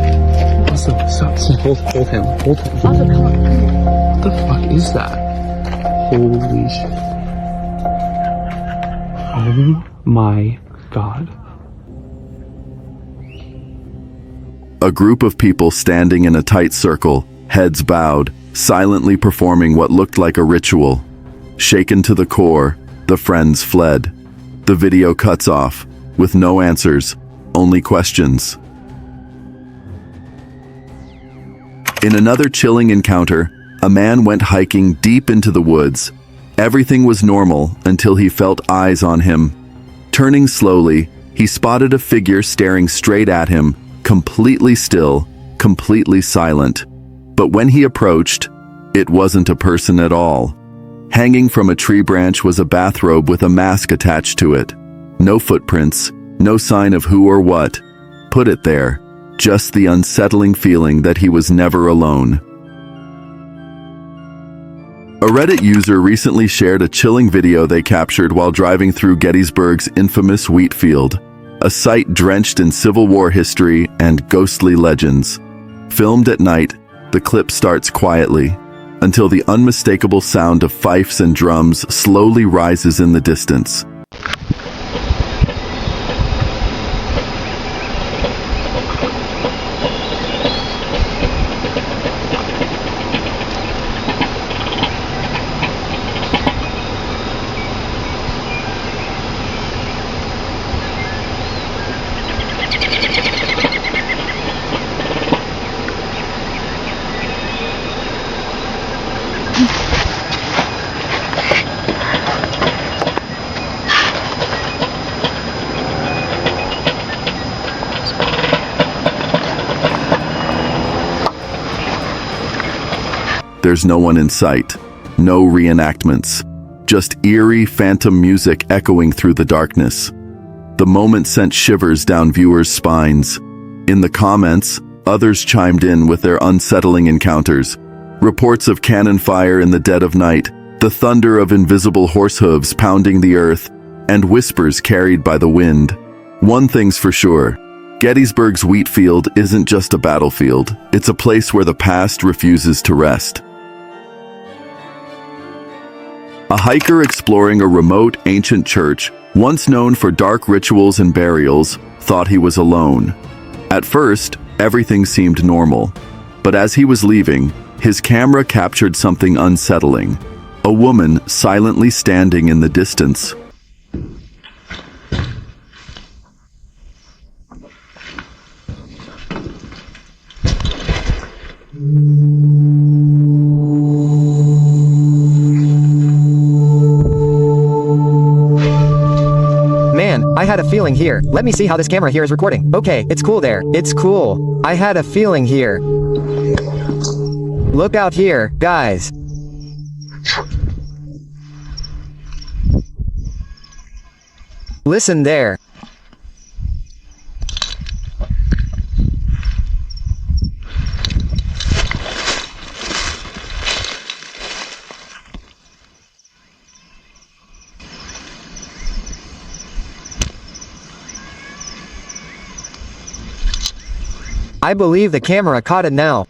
Stop. Hold him. Also, come on. What the fuck is that? Holy shit. Oh my god. A group of people standing in a tight circle, heads bowed, silently performing what looked like a ritual. Shaken to the core, the friends fled. The video cuts off, with no answers, only questions. In another chilling encounter, a man went hiking deep into the woods. Everything was normal until he felt eyes on him. Turning slowly, he spotted a figure staring straight at him, completely still, completely silent. But when he approached, it wasn't a person at all. Hanging from a tree branch was a bathrobe with a mask attached to it. No footprints, no sign of who or what. Put it there, just the unsettling feeling that he was never alone. A Reddit user recently shared a chilling video they captured while driving through Gettysburg's infamous wheat field, a site drenched in Civil War history and ghostly legends. Filmed at night, the clip starts quietly, until the unmistakable sound of fifes and drums slowly rises in the distance. There's no one in sight, no reenactments, just eerie phantom music echoing through the darkness. The moment sent shivers down viewers' spines. In the comments, others chimed in with their unsettling encounters. Reports of cannon fire in the dead of night, the thunder of invisible horse hooves pounding the earth, and whispers carried by the wind. One thing's for sure, Gettysburg's wheat field isn't just a battlefield, it's a place where the past refuses to rest. A hiker exploring a remote ancient church, once known for dark rituals and burials, thought he was alone. At first, everything seemed normal, but as he was leaving, his camera captured something unsettling. A woman silently standing in the distance. Man, I had a feeling here. Let me see how this camera here is recording. Okay, it's cool there. It's cool. I had a feeling here. Look out here, guys. Listen there. I believe the camera caught it now.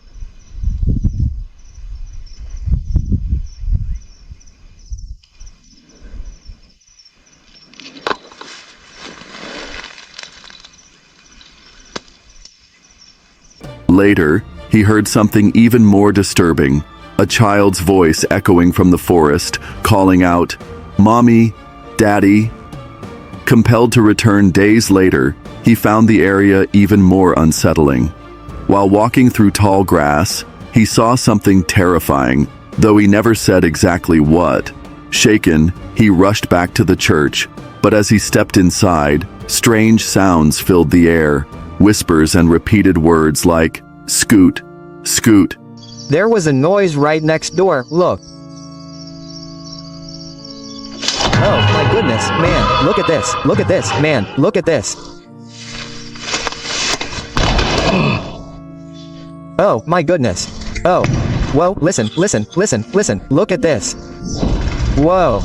Later, he heard something even more disturbing. A child's voice echoing from the forest, calling out, "Mommy, Daddy." Compelled to return days later, he found the area even more unsettling. While walking through tall grass, he saw something terrifying, though he never said exactly what. Shaken, he rushed back to the church, but as he stepped inside, strange sounds filled the air, whispers and repeated words like, "Scoot, scoot." There was a noise right next door, look. Oh my goodness, man, look at this, man, look at this. Oh my goodness. Oh, whoa, listen, look at this. Whoa.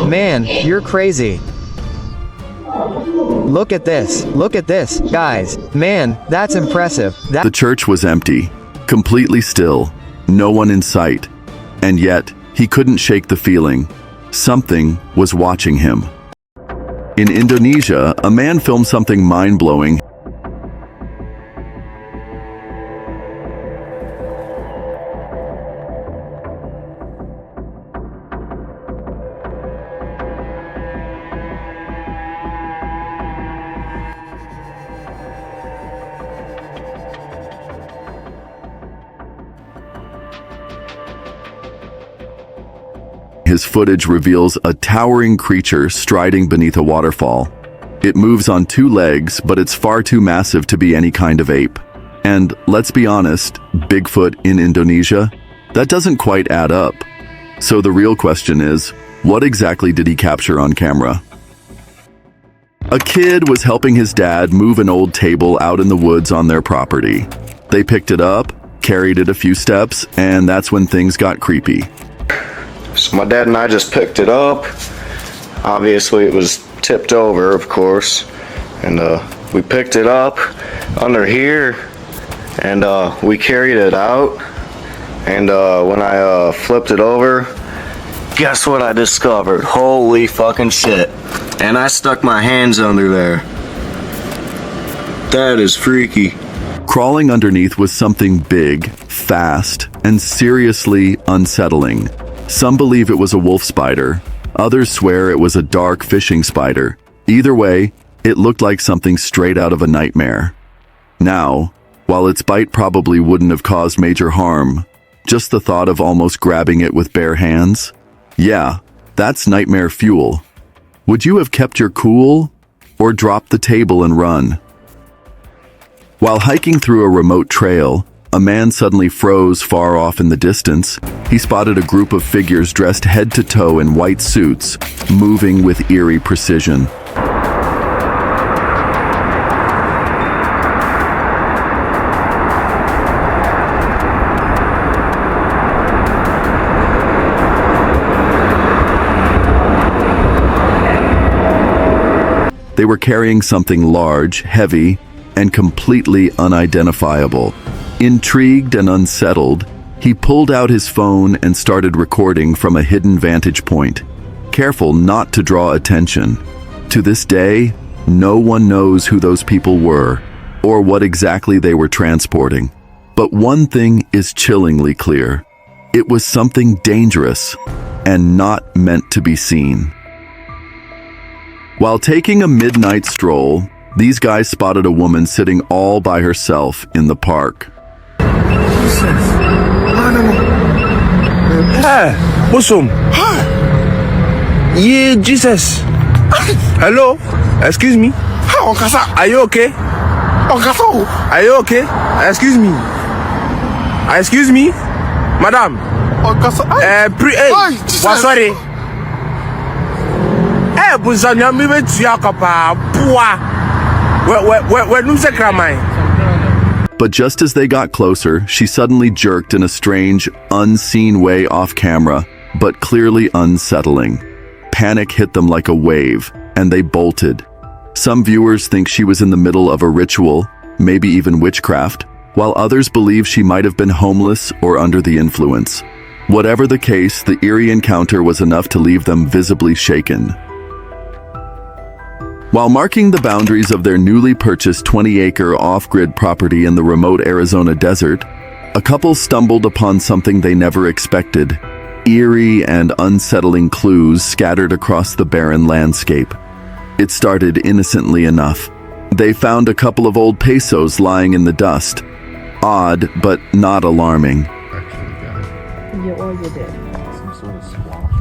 Man, you're crazy. Look at this, guys. Man, that's impressive. The church was empty, completely still, no one in sight. And yet, he couldn't shake the feeling. Something was watching him. In Indonesia, a man filmed something mind-blowing. His footage reveals a towering creature striding beneath a waterfall. It moves on two legs, but it's far too massive to be any kind of ape. And let's be honest, Bigfoot in Indonesia? That doesn't quite add up. So the real question is, what exactly did he capture on camera? A kid was helping his dad move an old table out in the woods on their property. They picked it up, carried it a few steps, and that's when things got creepy. So my dad and I just picked it up. Obviously it was tipped over, of course. And we picked it up under here and we carried it out. And when I flipped it over, guess what I discovered? Holy fucking shit. And I stuck my hands under there. That is freaky. Crawling underneath was something big, fast, and seriously unsettling. Some believe it was a wolf spider. Others swear it was a dark fishing spider. Either way, it looked like something straight out of a nightmare. Now, while its bite probably wouldn't have caused major harm, just the thought of almost grabbing it with bare hands? Yeah, that's nightmare fuel. Would you have kept your cool or dropped the table and run? While hiking through a remote trail, a man suddenly froze far off in the distance. He spotted a group of figures dressed head to toe in white suits, moving with eerie precision. They were carrying something large, heavy, and completely unidentifiable. Intrigued and unsettled, he pulled out his phone and started recording from a hidden vantage point, careful not to draw attention. To this day, no one knows who those people were or what exactly they were transporting. But one thing is chillingly clear. It was something dangerous and not meant to be seen. While taking a midnight stroll, these guys spotted a woman sitting all by herself in the park. Hey, Bosom. Yeah, Jesus. Hello? Excuse me? Are you okay? Are you okay? Excuse me. Excuse me? Madam. Sorry. But just as they got closer, she suddenly jerked in a strange, unseen way off camera, but clearly unsettling. Panic hit them like a wave, and they bolted. Some viewers think she was in the middle of a ritual, maybe even witchcraft, while others believe she might have been homeless or under the influence. Whatever the case, the eerie encounter was enough to leave them visibly shaken. While marking the boundaries of their newly purchased 20-acre off-grid property in the remote Arizona desert, a couple stumbled upon something they never expected. eerie and unsettling clues scattered across the barren landscape. It started innocently enough. They found a couple of old pesos lying in the dust. Odd, but not alarming. Yeah, or you did. Some sort of squash.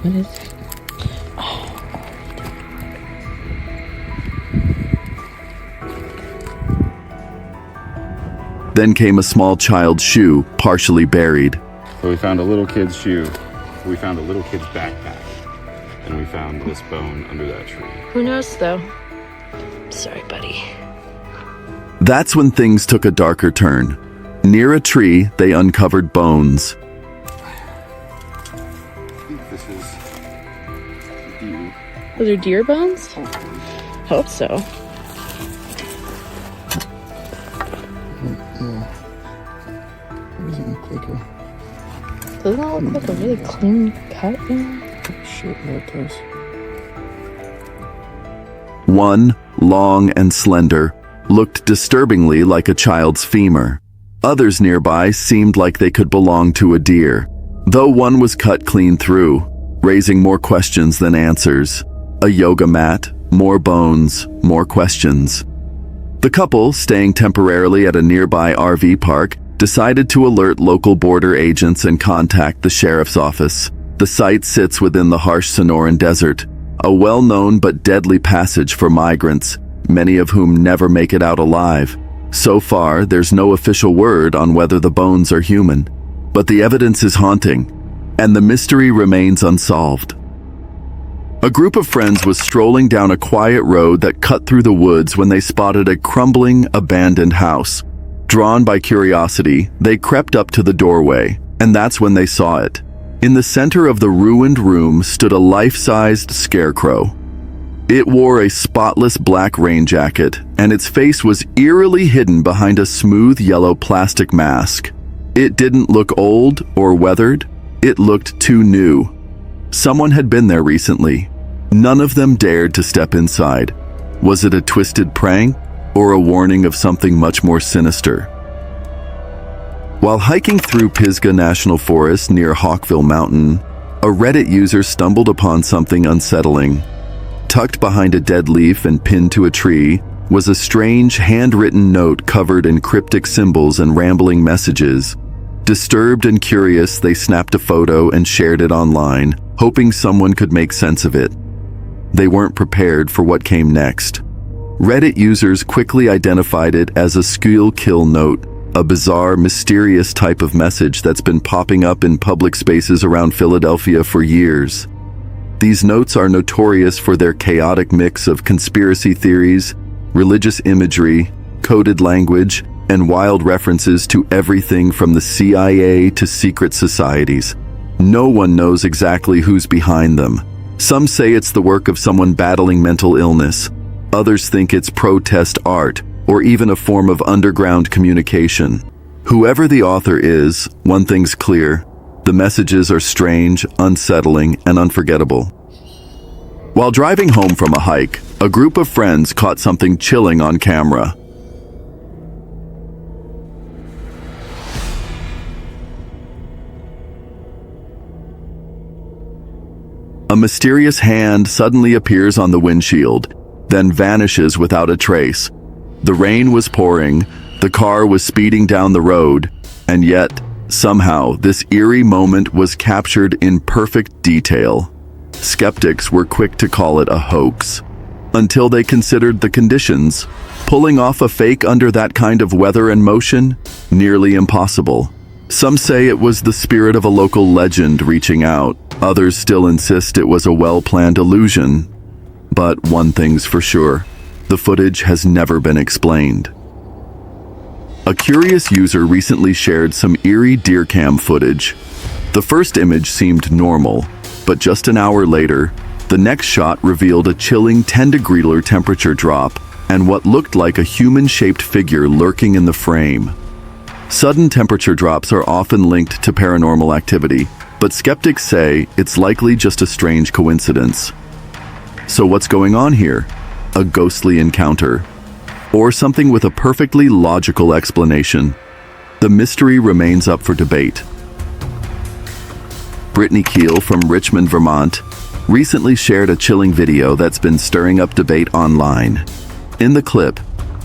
What is it? Then came a small child's shoe, partially buried. So we found a little kid's shoe. We found a little kid's backpack. And we found this bone under that tree. Who knows, though? Sorry, buddy. That's when things took a darker turn. Near a tree, they uncovered bones. I think this is deer. Those are deer bones? Hope so. Doesn't look like a... Doesn't that look like a really clean cut? Shit, yeah, it does. One, long and slender, looked disturbingly like a child's femur. Others nearby seemed like they could belong to a deer, though one was cut clean through, raising more questions than answers. A yoga mat, more bones, more questions. The couple, staying temporarily at a nearby RV park, decided to alert local border agents and contact the sheriff's office. The site sits within the harsh Sonoran Desert, a well-known but deadly passage for migrants, many of whom never make it out alive. So far, there's no official word on whether the bones are human, but the evidence is haunting, and the mystery remains unsolved. A group of friends was strolling down a quiet road that cut through the woods when they spotted a crumbling, abandoned house. Drawn by curiosity, they crept up to the doorway, and that's when they saw it. In the center of the ruined room stood a life-sized scarecrow. It wore a spotless black rain jacket, and its face was eerily hidden behind a smooth yellow plastic mask. It didn't look old or weathered. It looked too new. Someone had been there recently. None of them dared to step inside. Was it a twisted prank or a warning of something much more sinister? While hiking through Pisgah National Forest near Hawkville Mountain, a Reddit user stumbled upon something unsettling. Tucked behind a dead leaf and pinned to a tree was a strange handwritten note covered in cryptic symbols and rambling messages. Disturbed and curious, they snapped a photo and shared it online, hoping someone could make sense of it. They weren't prepared for what came next. Reddit users quickly identified it as a squeal kill note, a bizarre, mysterious type of message that's been popping up in public spaces around Philadelphia for years. These notes are notorious for their chaotic mix of conspiracy theories, religious imagery, coded language, and wild references to everything from the CIA to secret societies. No one knows exactly who's behind them. Some say it's the work of someone battling mental illness. Others think it's protest art, or even a form of underground communication. Whoever the author is, one thing's clear: the messages are strange, unsettling, and unforgettable. While driving home from a hike, a group of friends caught something chilling on camera. A mysterious hand suddenly appears on the windshield, then vanishes without a trace. The rain was pouring, the car was speeding down the road, and yet, somehow, this eerie moment was captured in perfect detail. Skeptics were quick to call it a hoax, until they considered the conditions. Pulling off a fake under that kind of weather and motion? Nearly impossible. Some say it was the spirit of a local legend reaching out. Others still insist it was a well-planned illusion. But one thing's for sure: the footage has never been explained. A curious user recently shared some eerie deer cam footage. The first image seemed normal, but just an hour later, the next shot revealed a chilling 10-degree temperature drop and what looked like a human-shaped figure lurking in the frame. Sudden temperature drops are often linked to paranormal activity, but skeptics say it's likely just a strange coincidence. So what's going on here? A ghostly encounter? Or something with a perfectly logical explanation? the mystery remains up for debate. Brittany Keel from Richmond, Vermont, recently shared a chilling video that's been stirring up debate online. In the clip,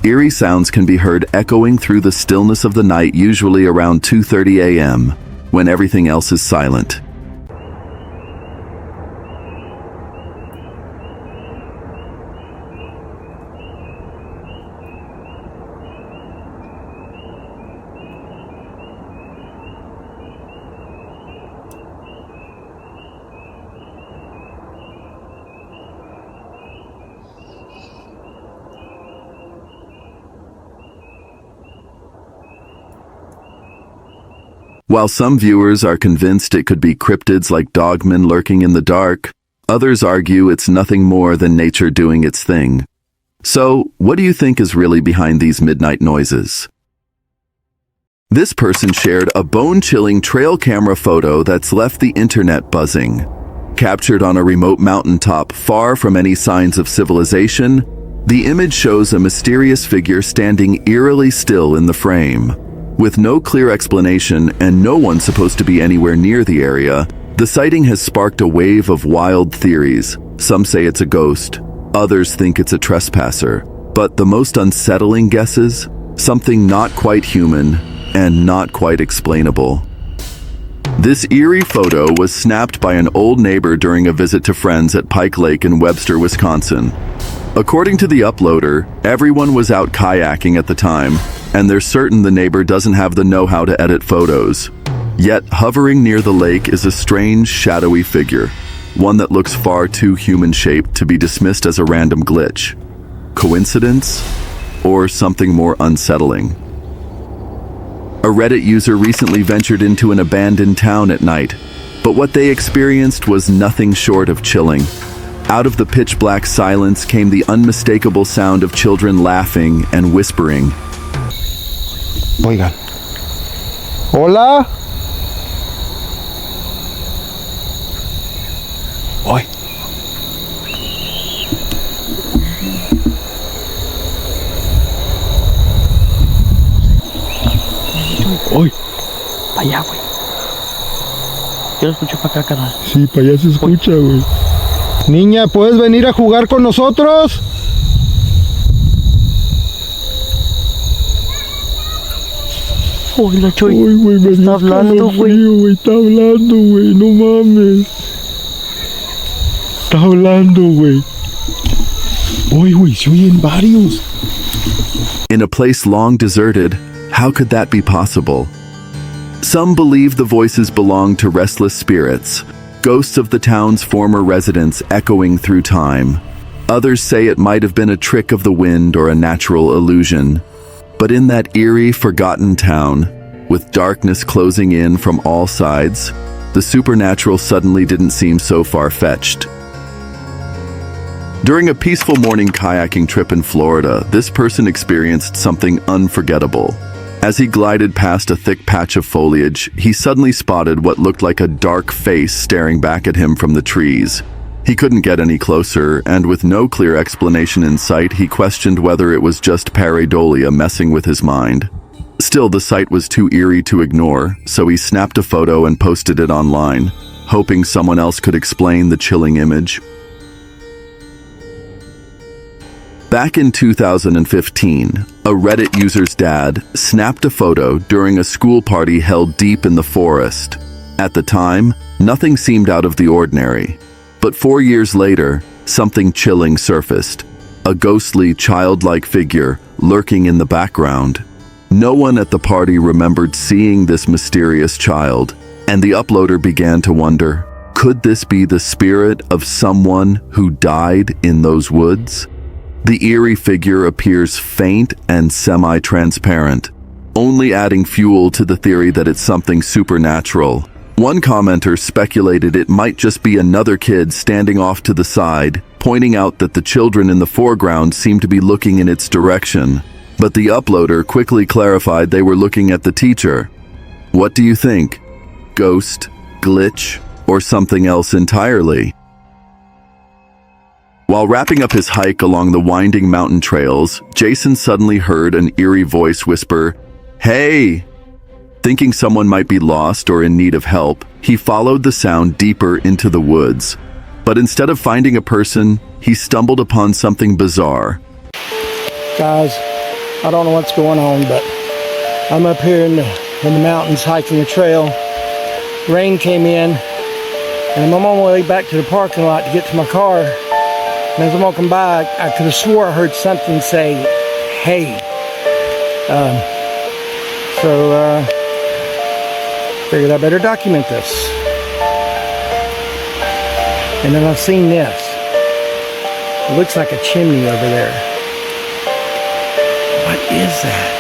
eerie sounds can be heard echoing through the stillness of the night, usually around 2:30 a.m., when everything else is silent. While some viewers are convinced it could be cryptids like dogmen lurking in the dark, others argue it's nothing more than nature doing its thing. So, what do you think is really behind these midnight noises? This person shared a bone-chilling trail camera photo that's left the internet buzzing. Captured on a remote mountaintop far from any signs of civilization, the image shows a mysterious figure standing eerily still in the frame. With no clear explanation and no one supposed to be anywhere near the area, the sighting has sparked a wave of wild theories. Some say it's a ghost, others think it's a trespasser. But the most unsettling guesses? Something not quite human and not quite explainable. This eerie photo was snapped by an old neighbor during a visit to friends at Pike Lake in Webster, Wisconsin. According to the uploader, everyone was out kayaking at the time, and they're certain the neighbor doesn't have the know-how to edit photos. Yet, hovering near the lake is a strange, shadowy figure, one that looks far too human-shaped to be dismissed as a random glitch. Coincidence? Or something more unsettling? A Reddit user recently ventured into an abandoned town at night, but what they experienced was nothing short of chilling. Out of the pitch-black silence came the unmistakable sound of children laughing and whispering. Oigan. Hola. Oi. Oi. Para allá, güey. Yo lo escucho para acá, carnal. Sí, para allá se escucha, güey. Niña, ¿puedes venir a jugar con nosotros? Uy, la Choy. Uy, güey, me está hablando, güey. Está hablando, güey. No mames. Está hablando, güey. Uy, güey, se oyen varios. In a place long deserted, how could that be possible? Some believe the voices belong to restless spirits, ghosts of the town's former residents echoing through time. Others say it might have been a trick of the wind or a natural illusion. But in that eerie, forgotten town, with darkness closing in from all sides, the supernatural suddenly didn't seem so far-fetched. During a peaceful morning kayaking trip in Florida, this person experienced something unforgettable. As he glided past a thick patch of foliage, he suddenly spotted what looked like a dark face staring back at him from the trees. He couldn't get any closer, and with no clear explanation in sight, he questioned whether it was just pareidolia messing with his mind. Still, the sight was too eerie to ignore, so he snapped a photo and posted it online, hoping someone else could explain the chilling image. Back in 2015, a Reddit user's dad snapped a photo during a school party held deep in the forest. At the time, nothing seemed out of the ordinary. But 4 years later, something chilling surfaced. A ghostly, childlike figure lurking in the background. No one at the party remembered seeing this mysterious child, and the uploader began to wonder, could this be the spirit of someone who died in those woods? The eerie figure appears faint and semi-transparent, only adding fuel to the theory that it's something supernatural. One commenter speculated it might just be another kid standing off to the side, pointing out that the children in the foreground seemed to be looking in its direction. But the uploader quickly clarified they were looking at the teacher. What do you think? Ghost, glitch, or something else entirely? While wrapping up his hike along the winding mountain trails, Jason suddenly heard an eerie voice whisper, "Hey!" Thinking someone might be lost or in need of help, he followed the sound deeper into the woods. But instead of finding a person, he stumbled upon something bizarre. Guys, I don't know what's going on, but I'm up here in the mountains hiking a trail. Rain came in, and I'm on my way back to the parking lot to get to my car. And as I'm walking by, I could have swore I heard something say, "Hey." Figured I better document this. And then I've seen this. It looks like a chimney over there. What is that?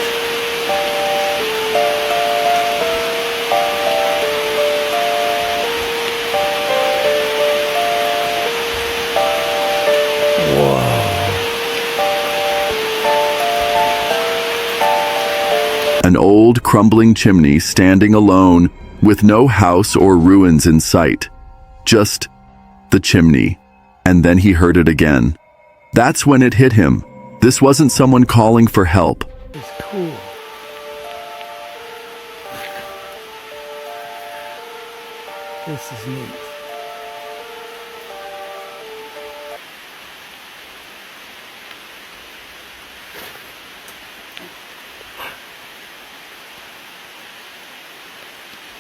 An old, crumbling chimney standing alone with no house or ruins in sight. Just the chimney. And then he heard it again. That's when it hit him. This wasn't someone calling for help. It's cool. This is neat.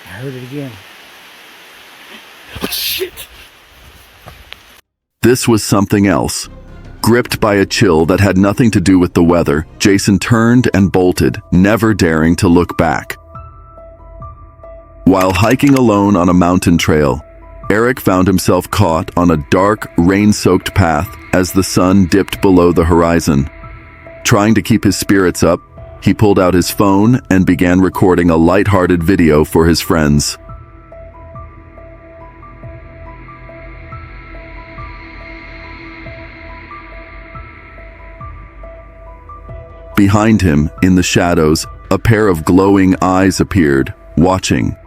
I heard it again. Oh, shit! This was something else. Gripped by a chill that had nothing to do with the weather, Jason turned and bolted, never daring to look back. While hiking alone on a mountain trail, Eric found himself caught on a dark, rain-soaked path as the sun dipped below the horizon. Trying to keep his spirits up, he pulled out his phone and began recording a light-hearted video for his friends. Behind him, in the shadows, a pair of glowing eyes appeared, watching.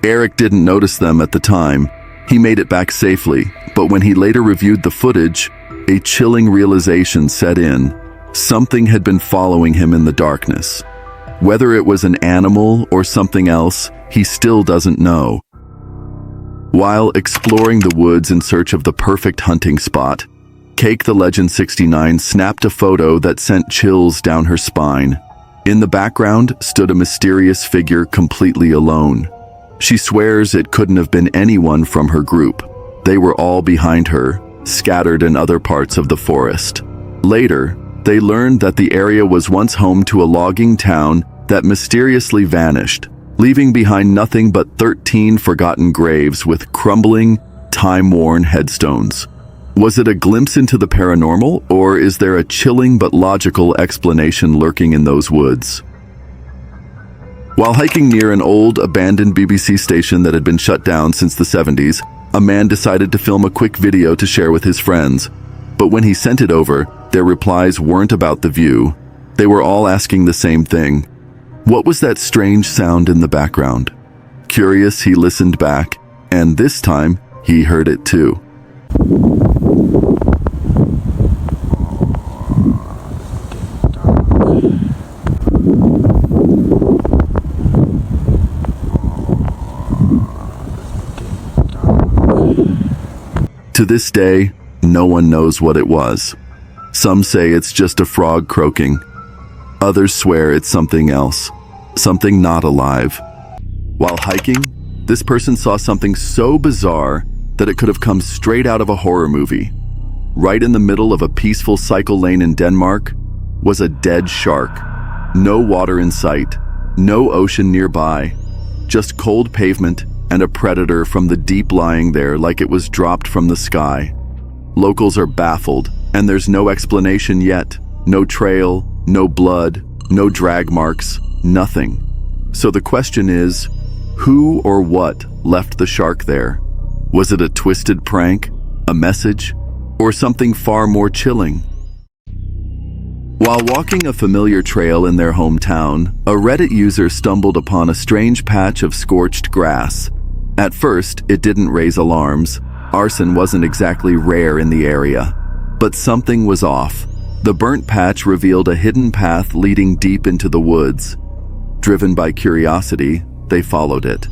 Eric didn't notice them at the time. He made it back safely, but when he later reviewed the footage, a chilling realization set in. Something had been following him in the darkness. Whether it was an animal or something else, he still doesn't know. While exploring the woods in search of the perfect hunting spot, Cake the Legend 69 snapped a photo that sent chills down her spine. In the background stood a mysterious figure completely alone. She swears it couldn't have been anyone from her group. They were all behind her, scattered in other parts of the forest. Later, they learned that the area was once home to a logging town that mysteriously vanished, leaving behind nothing but 13 forgotten graves with crumbling, time-worn headstones. Was it a glimpse into the paranormal, or is there a chilling but logical explanation lurking in those woods? While hiking near an old, abandoned BBC station that had been shut down since the 70s, a man decided to film a quick video to share with his friends. But when he sent it over, their replies weren't about the view. They were all asking the same thing. What was that strange sound in the background? Curious, he listened back, and this time, he heard it too. To this day, no one knows what it was. Some say it's just a frog croaking. Others swear it's something else, something not alive. While hiking, this person saw something so bizarre that it could have come straight out of a horror movie. Right in the middle of a peaceful cycle lane in Denmark was a dead shark. No water in sight, no ocean nearby, just cold pavement and a predator from the deep lying there like it was dropped from the sky. Locals are baffled, and there's no explanation yet. No trail, no blood, no drag marks, nothing. So the question is, who or what left the shark there? Was it a twisted prank, a message, or something far more chilling? While walking a familiar trail in their hometown, a Reddit user stumbled upon a strange patch of scorched grass. At first, it didn't raise alarms. Arson wasn't exactly rare in the area. But something was off. The burnt patch revealed a hidden path leading deep into the woods. Driven by curiosity, they followed it.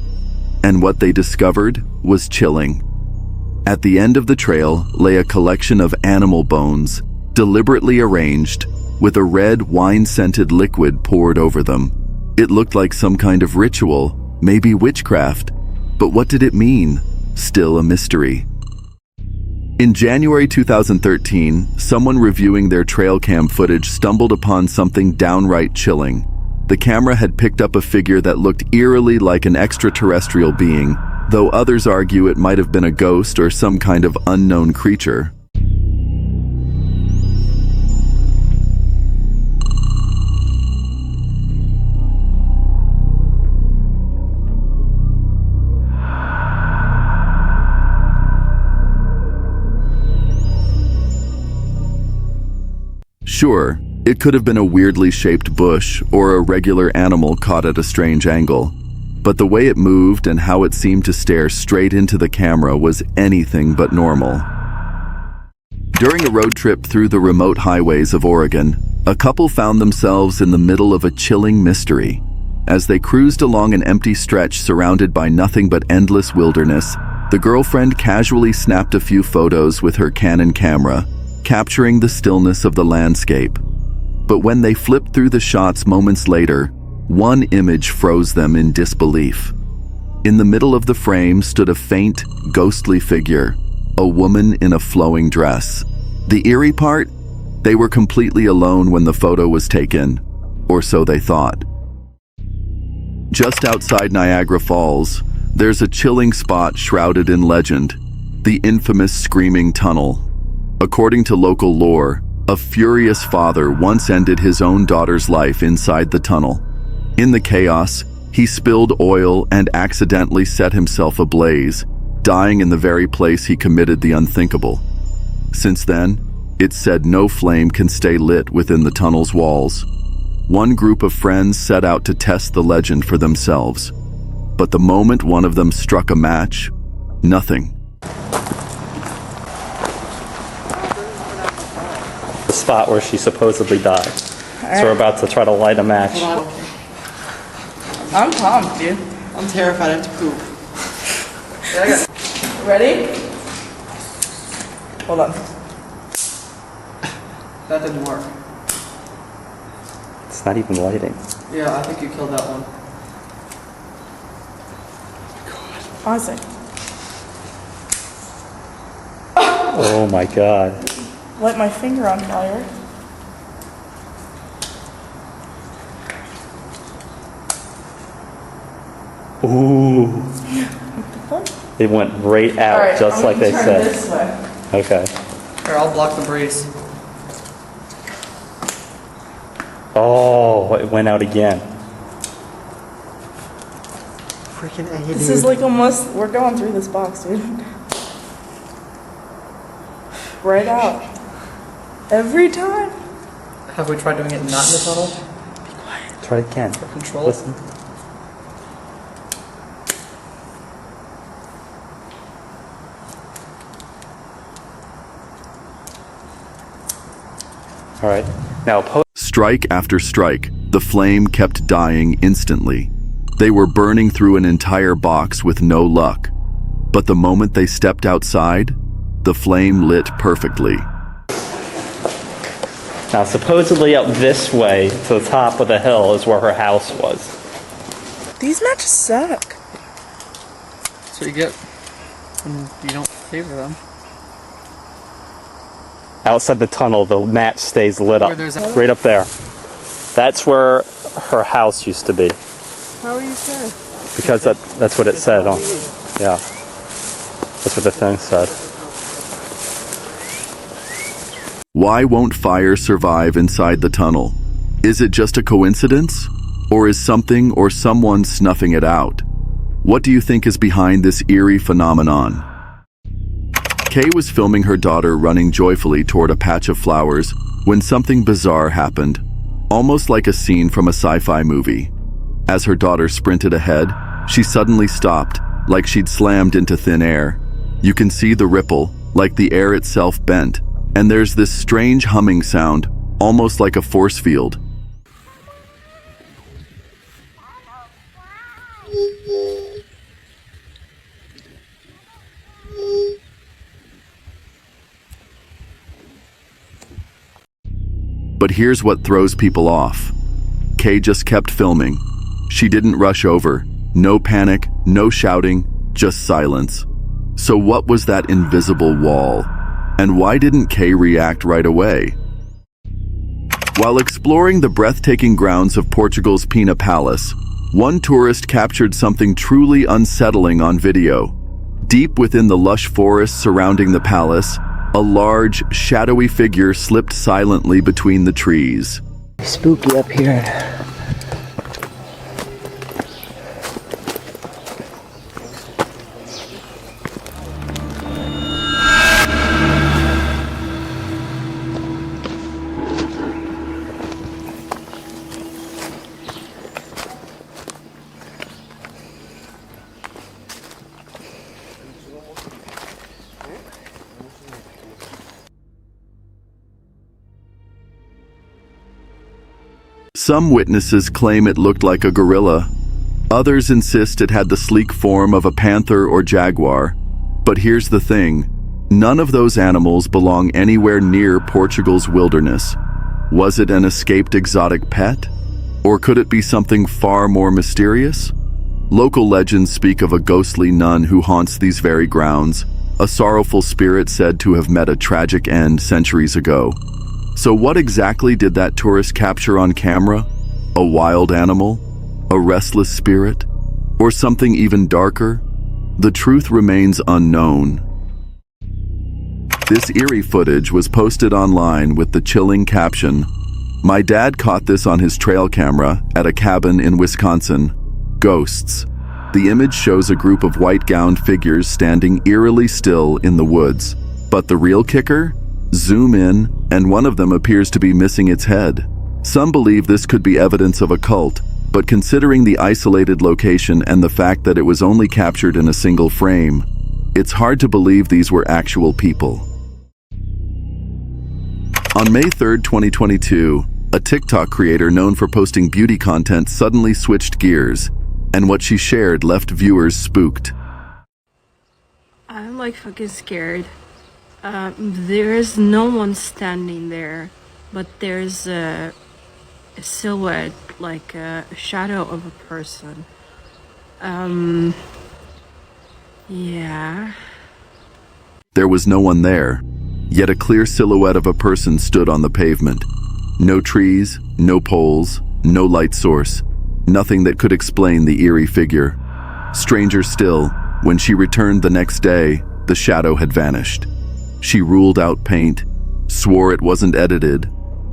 And what they discovered was chilling. At the end of the trail lay a collection of animal bones, deliberately arranged, with a red wine-scented liquid poured over them. It looked like some kind of ritual, maybe witchcraft. But what did it mean? Still a mystery. In January 2013, someone reviewing their trail cam footage stumbled upon something downright chilling. The camera had picked up a figure that looked eerily like an extraterrestrial being, though others argue it might have been a ghost or some kind of unknown creature. Sure, it could have been a weirdly shaped bush or a regular animal caught at a strange angle, but the way it moved and how it seemed to stare straight into the camera was anything but normal. During a road trip through the remote highways of Oregon, a couple found themselves in the middle of a chilling mystery. As they cruised along an empty stretch surrounded by nothing but endless wilderness, the girlfriend casually snapped a few photos with her Canon camera, capturing the stillness of the landscape. But when they flipped through the shots moments later, one image froze them in disbelief. In the middle of the frame stood a faint, ghostly figure, a woman in a flowing dress. The eerie part? They were completely alone when the photo was taken, or so they thought. Just outside Niagara Falls, there's a chilling spot shrouded in legend, the infamous Screaming Tunnel. According to local lore, a furious father once ended his own daughter's life inside the tunnel. In the chaos, he spilled oil and accidentally set himself ablaze, dying in the very place he committed the unthinkable. Since then, it's said no flame can stay lit within the tunnel's walls. One group of friends set out to test the legend for themselves. But the moment one of them struck a match, nothing. The spot where she supposedly died. So we're about to try to light a match. I'm pumped, dude. I'm terrified. I have to poop. Ready? Hold on. That didn't work. It's not even lighting. Yeah, I think you killed that one. Isaac. Oh my god. Light my finger on fire. Ooh. It went right out, All right, just like they turn said. This way. Okay. Here, I'll block the breeze. Oh, it went out again. Freaking A, This is like almost, we're going through this box, dude. Right out. Every time. Have we tried doing it not in the tunnel? Be quiet. Try it again. For control. Listen. All right. Now, strike after strike, the flame kept dying instantly. They were burning through an entire box with no luck. But the moment they stepped outside, the flame lit perfectly. Now, supposedly up this way to the top of the hill is where her house was. These matches suck. That's what you get when you don't favor them. Outside the tunnel, the match stays lit up. Right up there. That's where her house used to be. How are you sure? Because that's what it said on. Yeah. That's what the thing said. Why won't fire survive inside the tunnel? Is it just a coincidence? Or is something or someone snuffing it out? What do you think is behind this eerie phenomenon? Kay was filming her daughter running joyfully toward a patch of flowers when something bizarre happened, almost like a scene from a sci-fi movie. As her daughter sprinted ahead, she suddenly stopped, like she'd slammed into thin air. You can see the ripple, like the air itself bent, and there's this strange humming sound, almost like a force field. But here's what throws people off. Kay just kept filming. She didn't rush over. No panic, no shouting, just silence. So what was that invisible wall? And why didn't Kay react right away? While exploring the breathtaking grounds of Portugal's Pina Palace, one tourist captured something truly unsettling on video. Deep within the lush forest surrounding the palace, a large, shadowy figure slipped silently between the trees. Spooky up here. Some witnesses claim it looked like a gorilla. Others insist it had the sleek form of a panther or jaguar. But here's the thing, none of those animals belong anywhere near Portugal's wilderness. Was it an escaped exotic pet? Or could it be something far more mysterious? Local legends speak of a ghostly nun who haunts these very grounds, a sorrowful spirit said to have met a tragic end centuries ago. So what exactly did that tourist capture on camera? A wild animal? A restless spirit? Or something even darker? The truth remains unknown. This eerie footage was posted online with the chilling caption, "My dad caught this on his trail camera at a cabin in Wisconsin. Ghosts." The image shows a group of white-gowned figures standing eerily still in the woods. But the real kicker? Zoom in, and one of them appears to be missing its head. Some believe this could be evidence of a cult, but considering the isolated location and the fact that it was only captured in a single frame, it's hard to believe these were actual people. On May 3rd, 2022, a TikTok creator known for posting beauty content suddenly switched gears, and what she shared left viewers spooked. I'm like fucking scared. There's no one standing there, but there's a silhouette, like a shadow of a person. Yeah. There was no one there, yet a clear silhouette of a person stood on the pavement. No trees, no poles, no light source, nothing that could explain the eerie figure. Stranger still, when she returned the next day, the shadow had vanished. She ruled out paint, swore it wasn't edited.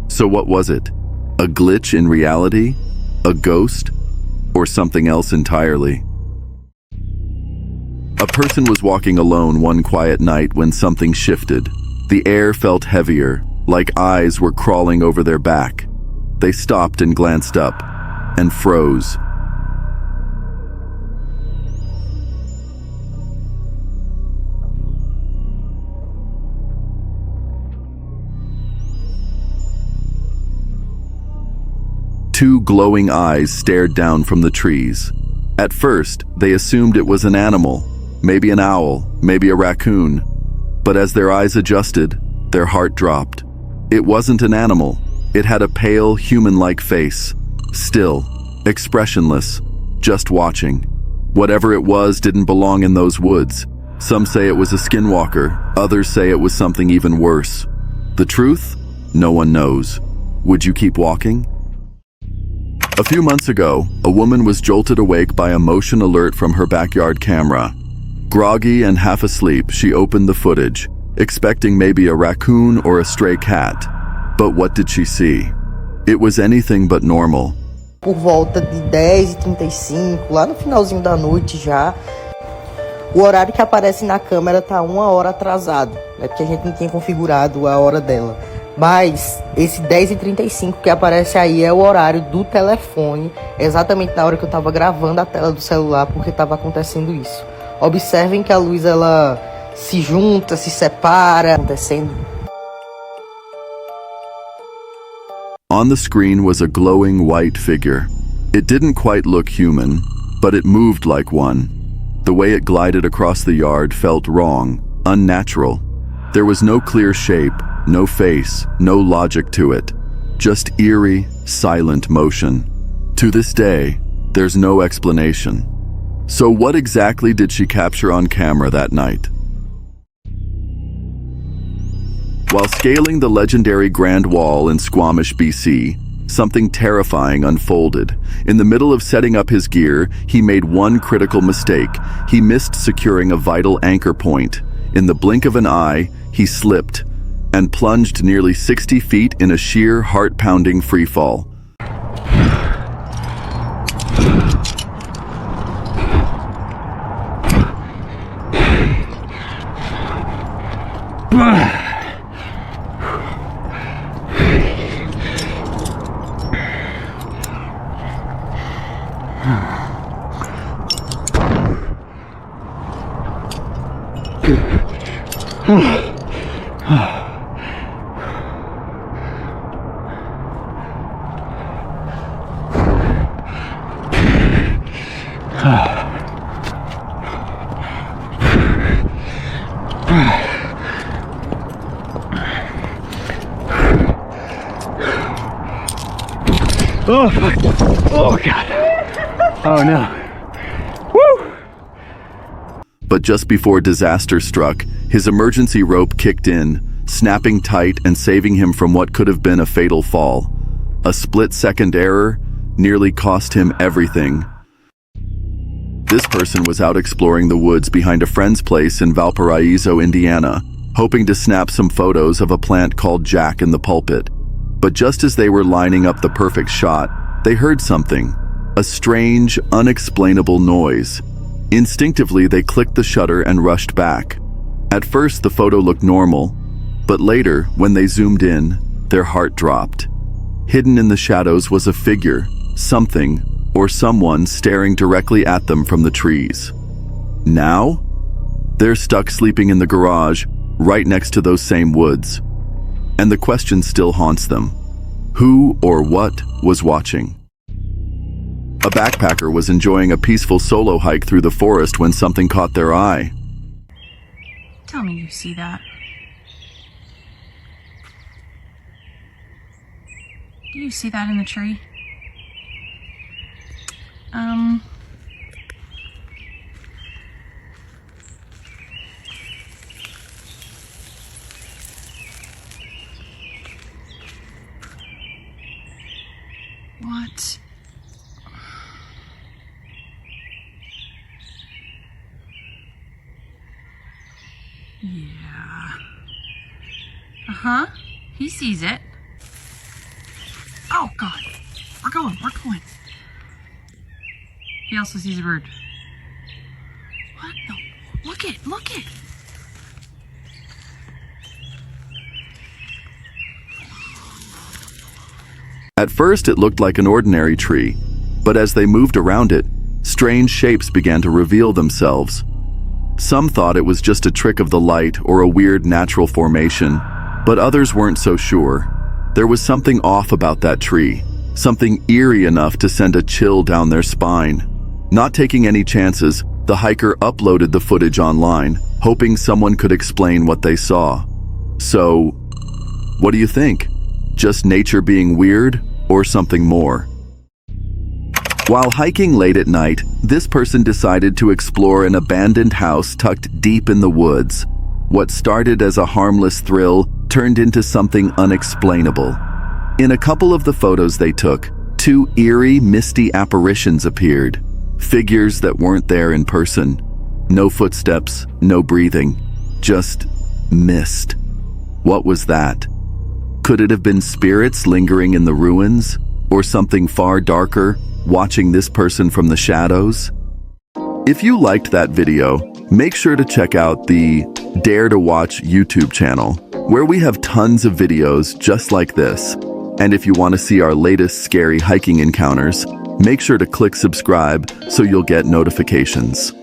So what was it? A glitch in reality? A ghost? Or something else entirely? A person was walking alone one quiet night when something shifted. The air felt heavier, like eyes were crawling over their back. They stopped and glanced up, and froze. Two glowing eyes stared down from the trees. At first, they assumed it was an animal, maybe an owl, maybe a raccoon. But as their eyes adjusted, their heart dropped. It wasn't an animal. It had a pale, human-like face. Still, expressionless, just watching. Whatever it was didn't belong in those woods. Some say it was a skinwalker, others say it was something even worse. The truth? No one knows. Would you keep walking? A few months ago, a woman was jolted awake by a motion alert from her backyard camera. Groggy and half asleep, she opened the footage, expecting maybe a raccoon or a stray cat. But what did she see? It was anything but normal. Por volta de 10h35, lá no finalzinho da noite já, o horário que aparece na câmera tá 1 hora atrasado, né? Porque a gente não tinha configurado a hora dela. Mas esse 10h35 que aparece aí é o horário do telefone, exatamente na hora que eu tava gravando a tela do celular, porque tava acontecendo isso. Observem que a luz ela se junta, se separa, acontecendo. On the screen was a glowing white figure. It didn't quite look human, but it moved like one. The way it glided across the yard felt wrong, unnatural. There was no clear shape, no face, no logic to it. just eerie, silent motion. To this day, there's no explanation. So what exactly did she capture on camera that night? While scaling the legendary Grand Wall in Squamish, BC, something terrifying unfolded. In the middle of setting up his gear, he made one critical mistake. He missed securing a vital anchor point. In the blink of an eye, he slipped and plunged nearly 60 feet in a sheer, heart-pounding freefall. Oh, fuck. Oh, God. Oh, no. Woo! But just before disaster struck, his emergency rope kicked in, snapping tight and saving him from what could have been a fatal fall. A split-second error nearly cost him everything. This person was out exploring the woods behind a friend's place in Valparaiso, Indiana, hoping to snap some photos of a plant called Jack in the Pulpit. But just as they were lining up the perfect shot, they heard something, a strange, unexplainable noise. Instinctively, they clicked the shutter and rushed back. At first, the photo looked normal, but later, when they zoomed in, their heart dropped. Hidden in the shadows was a figure, something, or someone staring directly at them from the trees. Now, they're stuck sleeping in the garage, right next to those same woods. And the question still haunts them. Who or what was watching? A backpacker was enjoying a peaceful solo hike through the forest when something caught their eye. Tell me you see that. Do you see that in the tree? What? Yeah. Uh-huh. He sees it. Oh, God. We're going. He also sees a bird. What? No. Look it. At first, it looked like an ordinary tree, but as they moved around it, strange shapes began to reveal themselves. Some thought it was just a trick of the light or a weird natural formation, but others weren't so sure. There was something off about that tree, something eerie enough to send a chill down their spine. Not taking any chances, the hiker uploaded the footage online, hoping someone could explain what they saw. So, what do you think? Just nature being weird, or something more? While hiking late at night, this person decided to explore an abandoned house tucked deep in the woods. What started as a harmless thrill turned into something unexplainable. In a couple of the photos they took, two eerie, misty apparitions appeared. Figures that weren't there in person. No footsteps, no breathing. Just mist. What was that? Could it have been spirits lingering in the ruins? Or something far darker, watching this person from the shadows? If you liked that video, make sure to check out the Dare to Watch YouTube channel, where we have tons of videos just like this. And if you want to see our latest scary hiking encounters, make sure to click subscribe so you'll get notifications.